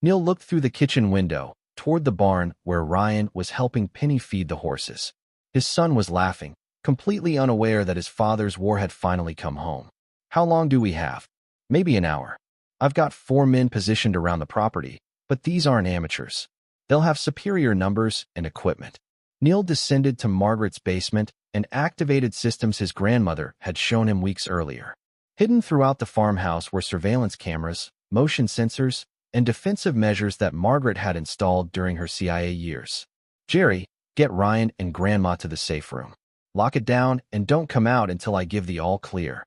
Neil looked through the kitchen window, toward the barn where Ryan was helping Penny feed the horses. His son was laughing, completely unaware that his father's war had finally come home. How long do we have? Maybe an hour. I've got 4 men positioned around the property, but these aren't amateurs. They'll have superior numbers and equipment. Neil descended to Margaret's basement and activated systems his grandmother had shown him weeks earlier. Hidden throughout the farmhouse were surveillance cameras, motion sensors, and defensive measures that Margaret had installed during her CIA years. Jerry, get Ryan and Grandma to the safe room. Lock it down and don't come out until I give the all clear.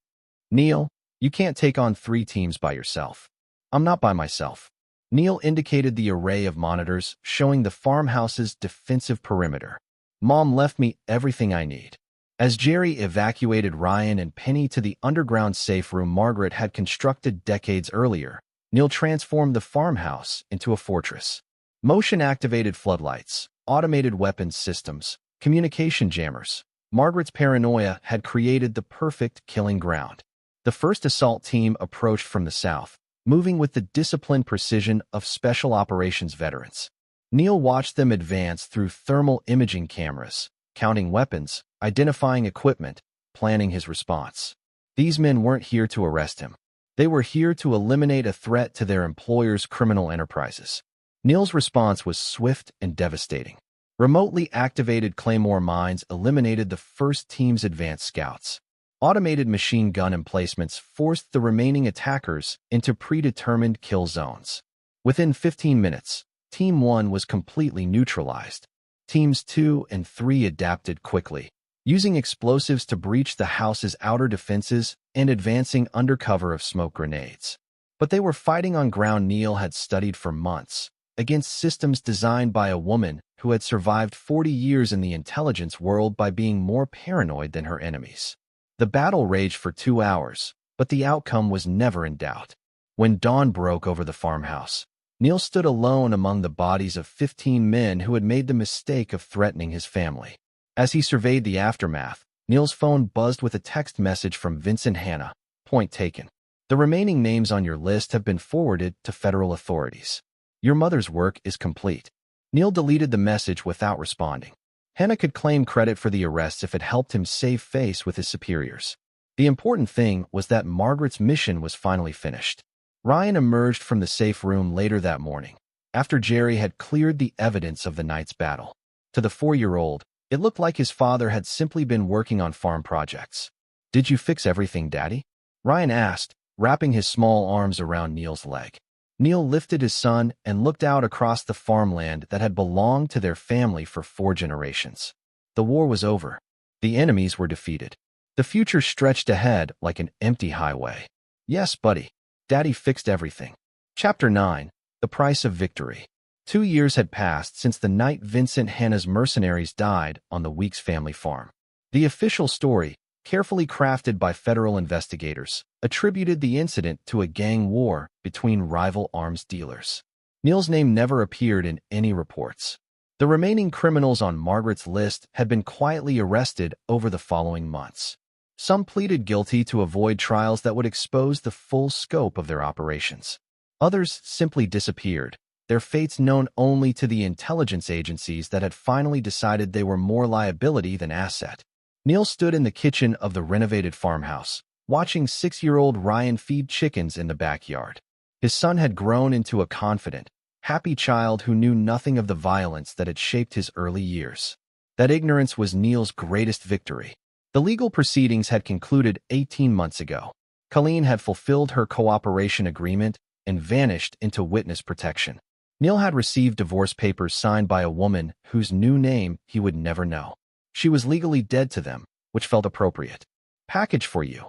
Neil, you can't take on 3 teams by yourself. I'm not by myself. Neil indicated the array of monitors showing the farmhouse's defensive perimeter. Mom left me everything I need. As Jerry evacuated Ryan and Penny to the underground safe room Margaret had constructed decades earlier, Neil transformed the farmhouse into a fortress. Motion-activated floodlights, automated weapons systems, communication jammers. Margaret's paranoia had created the perfect killing ground. The first assault team approached from the south, moving with the disciplined precision of special operations veterans. Neil watched them advance through thermal imaging cameras, counting weapons, identifying equipment, planning his response. These men weren't here to arrest him. They were here to eliminate a threat to their employer's criminal enterprises. Neil's response was swift and devastating. Remotely activated Claymore mines eliminated the first team's advanced scouts. Automated machine gun emplacements forced the remaining attackers into predetermined kill zones. Within 15 minutes, Team 1 was completely neutralized. Teams 2 and 3 adapted quickly, using explosives to breach the house's outer defenses and advancing under cover of smoke grenades. But they were fighting on ground Neil had studied for months, against systems designed by a woman who had survived 40 years in the intelligence world by being more paranoid than her enemies. The battle raged for 2 hours, but the outcome was never in doubt. When dawn broke over the farmhouse, Neil stood alone among the bodies of 15 men who had made the mistake of threatening his family. As he surveyed the aftermath, Neil's phone buzzed with a text message from Vincent Hannah. Point taken. The remaining names on your list have been forwarded to federal authorities. Your mother's work is complete. Neil deleted the message without responding. Hannah could claim credit for the arrests if it helped him save face with his superiors. The important thing was that Margaret's mission was finally finished. Ryan emerged from the safe room later that morning, after Jerry had cleared the evidence of the night's battle. To the 4-year-old, it looked like his father had simply been working on farm projects. Did you fix everything, Daddy? Ryan asked, wrapping his small arms around Neil's leg. Neil lifted his son and looked out across the farmland that had belonged to their family for 4 generations. The war was over. The enemies were defeated. The future stretched ahead like an empty highway. Yes, buddy. Daddy fixed everything. Chapter 9. The Price of Victory. 2 years had passed since the night Vincent Hannah's mercenaries died on the Weeks family farm. The official story, carefully crafted by federal investigators, attributed the incident to a gang war between rival arms dealers. Neil's name never appeared in any reports. The remaining criminals on Margaret's list had been quietly arrested over the following months. Some pleaded guilty to avoid trials that would expose the full scope of their operations. Others simply disappeared, their fates known only to the intelligence agencies that had finally decided they were more liability than asset. Neil stood in the kitchen of the renovated farmhouse, watching 6-year-old Ryan feed chickens in the backyard. His son had grown into a confident, happy child who knew nothing of the violence that had shaped his early years. That ignorance was Neil's greatest victory. The legal proceedings had concluded 18 months ago. Colleen had fulfilled her cooperation agreement and vanished into witness protection. Neil had received divorce papers signed by a woman whose new name he would never know. She was legally dead to them, which felt appropriate. "Package for you,"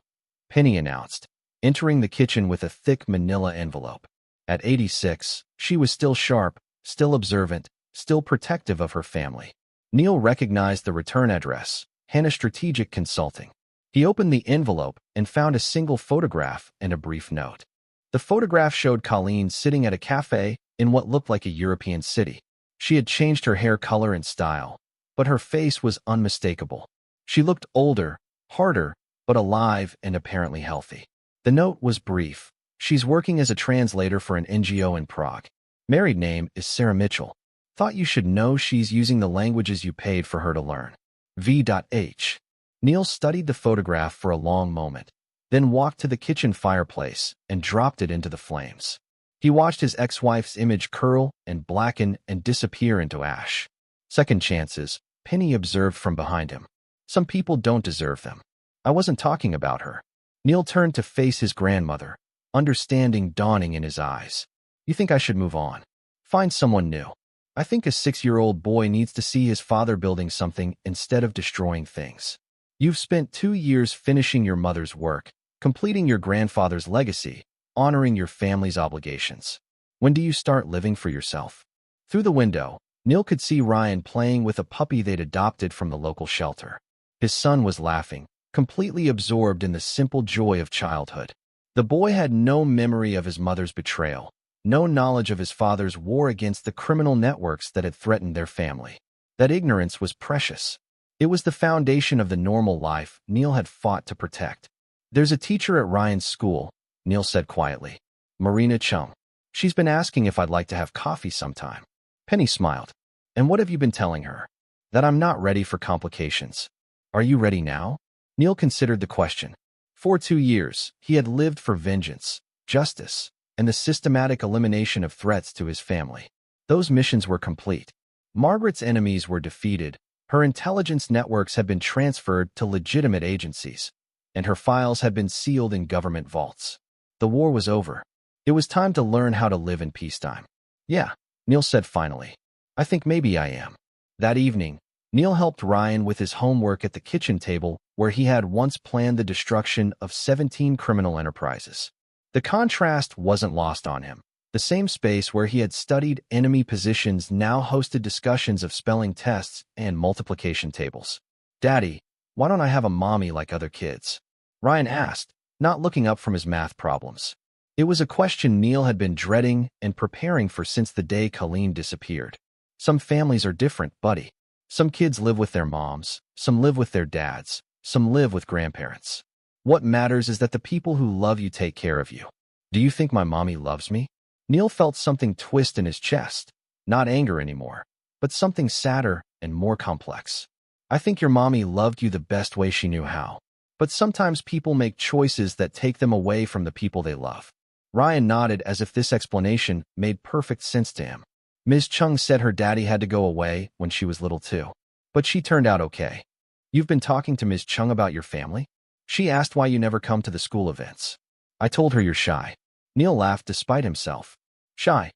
Penny announced, entering the kitchen with a thick manila envelope. At 86, she was still sharp, still observant, still protective of her family. Neil recognized the return address, Hannah Strategic Consulting. He opened the envelope and found a single photograph and a brief note. The photograph showed Colleen sitting at a cafe in what looked like a European city. She had changed her hair color and style, but her face was unmistakable. She looked older, harder, but alive and apparently healthy. The note was brief. "She's working as a translator for an NGO in Prague. Married name is Sarah Mitchell. Thought you should know she's using the languages you paid for her to learn. V.H." Neil studied the photograph for a long moment, then walked to the kitchen fireplace and dropped it into the flames. He watched his ex-wife's image curl and blacken and disappear into ash. "Second chances," Penny observed from behind him. "Some people don't deserve them. I wasn't talking about her." Neil turned to face his grandmother, understanding dawning in his eyes. "You think I should move on? Find someone new? I think a 6-year-old boy needs to see his father building something instead of destroying things. You've spent 2 years finishing your mother's work, completing your grandfather's legacy, honoring your family's obligations. When do you start living for yourself?" Through the window, Neil could see Ryan playing with a puppy they'd adopted from the local shelter. His son was laughing, completely absorbed in the simple joy of childhood. The boy had no memory of his mother's betrayal, no knowledge of his father's war against the criminal networks that had threatened their family. That ignorance was precious. It was the foundation of the normal life Neil had fought to protect. "There's a teacher at Ryan's school," Neil said quietly. "Marina Chung. She's been asking if I'd like to have coffee sometime." Penny smiled. "And what have you been telling her?" "That I'm not ready for complications." "Are you ready now?" Neil considered the question. For 2 years, he had lived for vengeance, justice, and the systematic elimination of threats to his family. Those missions were complete. Margaret's enemies were defeated, her intelligence networks had been transferred to legitimate agencies, and her files had been sealed in government vaults. The war was over. It was time to learn how to live in peacetime. "Yeah," Neil said finally. "I think maybe I am." That evening, Neil helped Ryan with his homework at the kitchen table where he had once planned the destruction of 17 criminal enterprises. The contrast wasn't lost on him. The same space where he had studied enemy positions now hosted discussions of spelling tests and multiplication tables. "Daddy, why don't I have a mommy like other kids?" Ryan asked, not looking up from his math problems. It was a question Neil had been dreading and preparing for since the day Colleen disappeared. "Some families are different, buddy. Some kids live with their moms, some live with their dads, some live with grandparents. What matters is that the people who love you take care of you. Do you think my mommy loves me?" Neil felt something twist in his chest, not anger anymore, but something sadder and more complex. "I think your mommy loved you the best way she knew how. But sometimes people make choices that take them away from the people they love." Ryan nodded as if this explanation made perfect sense to him. "Ms. Chung said her daddy had to go away when she was little too. But she turned out okay." "You've been talking to Ms. Chung about your family?" "She asked why you never come to the school events." "I told her you're shy." Neil laughed despite himself. "Shy?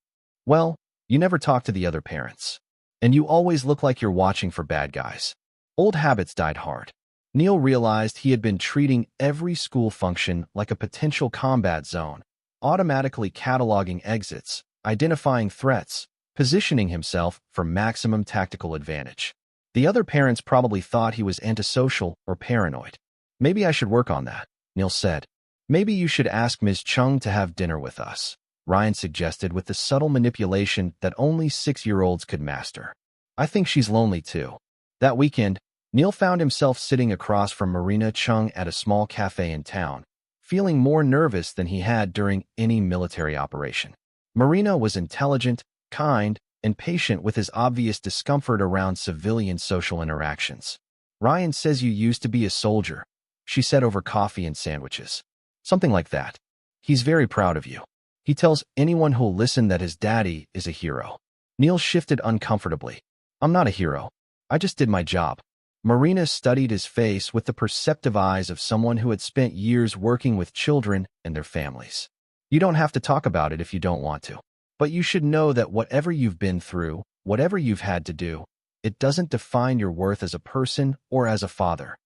Well, you never talk to the other parents. And you always look like you're watching for bad guys." Old habits died hard. Neil realized he had been treating every school function like a potential combat zone, automatically cataloging exits, identifying threats, positioning himself for maximum tactical advantage. The other parents probably thought he was antisocial or paranoid. Maybe I should work on that, Neil said. Maybe you should ask Ms. Chung to have dinner with us, Ryan suggested with the subtle manipulation that only 6-year-olds could master. I think she's lonely too. That weekend, Neil found himself sitting across from Marina Chung at a small cafe in town, feeling more nervous than he had during any military operation. Marina was intelligent, kind, and patient with his obvious discomfort around civilian social interactions. Ryan says you used to be a soldier, she said over coffee and sandwiches. Something like that. He's very proud of you. He tells anyone who'll listen that his daddy is a hero. Neil shifted uncomfortably. I'm not a hero. I just did my job. Marina studied his face with the perceptive eyes of someone who had spent years working with children and their families. You don't have to talk about it if you don't want to. But you should know that whatever you've been through, whatever you've had to do, it doesn't define your worth as a person or as a father.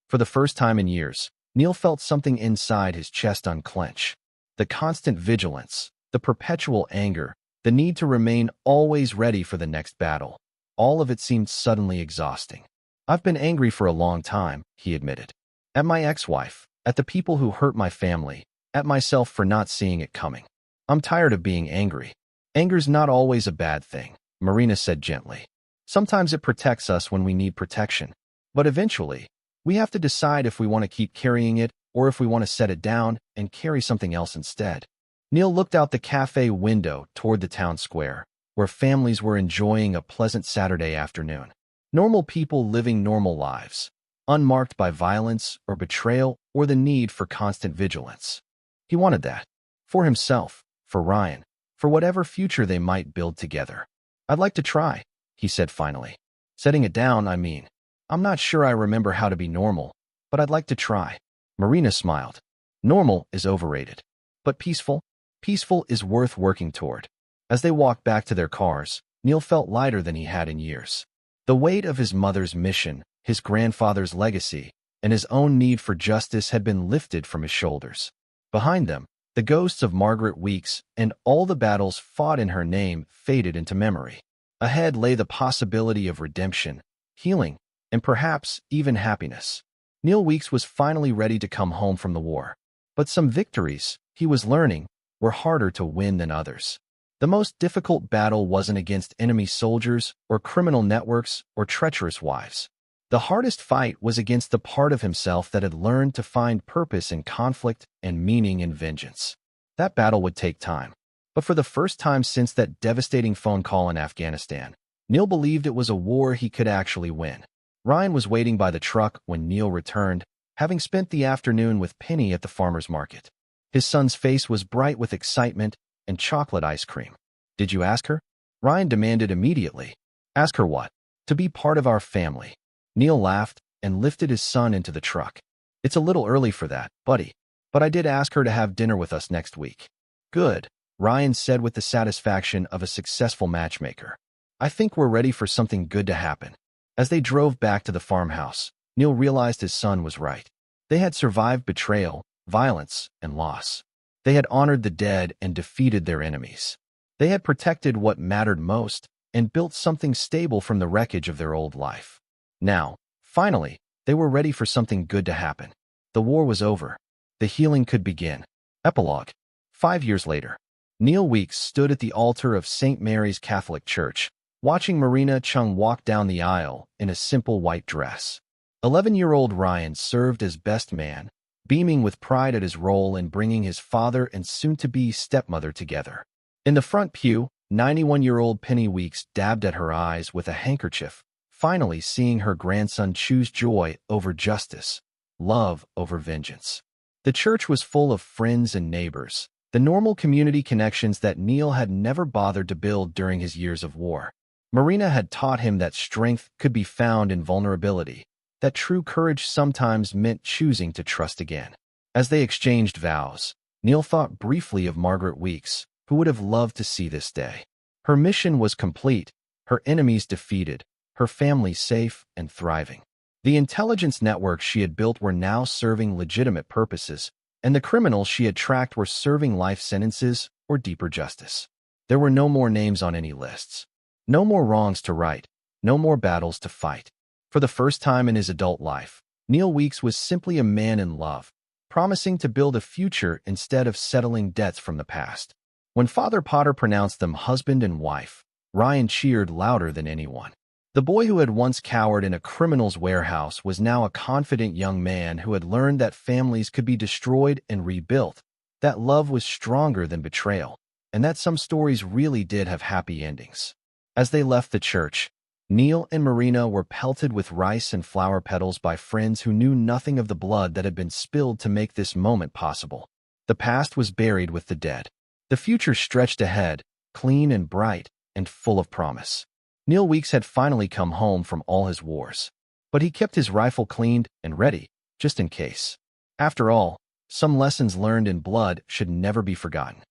For the first time in years, Neil felt something inside his chest unclench. The constant vigilance, the perpetual anger, the need to remain always ready for the next battle. All of it seemed suddenly exhausting. I've been angry for a long time, he admitted. At my ex-wife, at the people who hurt my family, at myself for not seeing it coming. I'm tired of being angry. Anger's not always a bad thing, Marina said gently. Sometimes it protects us when we need protection. But eventually, we have to decide if we want to keep carrying it or if we want to set it down and carry something else instead. Neil looked out the cafe window toward the town square, where families were enjoying a pleasant Saturday afternoon. Normal people living normal lives, unmarked by violence or betrayal or the need for constant vigilance. He wanted that. For himself, for Ryan, for whatever future they might build together. I'd like to try, he said finally. Setting it down, I mean. I'm not sure I remember how to be normal, but I'd like to try. Marina smiled. Normal is overrated. But peaceful? Peaceful is worth working toward. As they walked back to their cars, Neil felt lighter than he had in years. The weight of his mother's mission, his grandfather's legacy, and his own need for justice had been lifted from his shoulders. Behind them, the ghosts of Margaret Weeks and all the battles fought in her name faded into memory. Ahead lay the possibility of redemption, healing, and perhaps even happiness. Neil Weeks was finally ready to come home from the war. But some victories, he was learning, were harder to win than others. The most difficult battle wasn't against enemy soldiers or criminal networks or treacherous wives. The hardest fight was against the part of himself that had learned to find purpose in conflict and meaning in vengeance. That battle would take time. But for the first time since that devastating phone call in Afghanistan, Neil believed it was a war he could actually win. Ryan was waiting by the truck when Neil returned, having spent the afternoon with Penny at the farmer's market. His son's face was bright with excitement and chocolate ice cream. Did you ask her? Ryan demanded immediately. Ask her what? To be part of our family. Neil laughed and lifted his son into the truck. It's a little early for that, buddy. But I did ask her to have dinner with us next week. Good, Ryan said with the satisfaction of a successful matchmaker. I think we're ready for something good to happen. As they drove back to the farmhouse, Neil realized his son was right. They had survived betrayal, violence, and loss. They had honored the dead and defeated their enemies. They had protected what mattered most and built something stable from the wreckage of their old life. Now, finally, they were ready for something good to happen. The war was over. The healing could begin. Epilogue. 5 years later, Neil Weeks stood at the altar of St. Mary's Catholic Church, watching Marina Chung walk down the aisle in a simple white dress. 11-year-old Ryan served as best man, beaming with pride at his role in bringing his father and soon-to-be stepmother together. In the front pew, 91-year-old Penny Weeks dabbed at her eyes with a handkerchief, finally seeing her grandson choose joy over justice, love over vengeance. The church was full of friends and neighbors, the normal community connections that Neil had never bothered to build during his years of war. Marina had taught him that strength could be found in vulnerability, that true courage sometimes meant choosing to trust again. As they exchanged vows, Neil thought briefly of Margaret Weeks, who would have loved to see this day. Her mission was complete, her enemies defeated, her family safe and thriving. The intelligence networks she had built were now serving legitimate purposes, and the criminals she had tracked were serving life sentences or deeper justice. There were no more names on any lists. No more wrongs to right, no more battles to fight. For the first time in his adult life, Neil Weeks was simply a man in love, promising to build a future instead of settling debts from the past. When Father Potter pronounced them husband and wife, Ryan cheered louder than anyone. The boy who had once cowered in a criminal's warehouse was now a confident young man who had learned that families could be destroyed and rebuilt, that love was stronger than betrayal, and that some stories really did have happy endings. As they left the church, Neil and Marina were pelted with rice and flower petals by friends who knew nothing of the blood that had been spilled to make this moment possible. The past was buried with the dead. The future stretched ahead, clean and bright, and full of promise. Neil Weeks had finally come home from all his wars, but he kept his rifle cleaned and ready, just in case. After all, some lessons learned in blood should never be forgotten.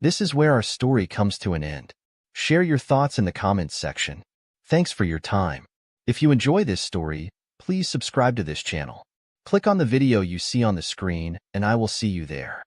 This is where our story comes to an end. Share your thoughts in the comments section. Thanks for your time. If you enjoy this story, please subscribe to this channel. Click on the video you see on the screen, and I will see you there.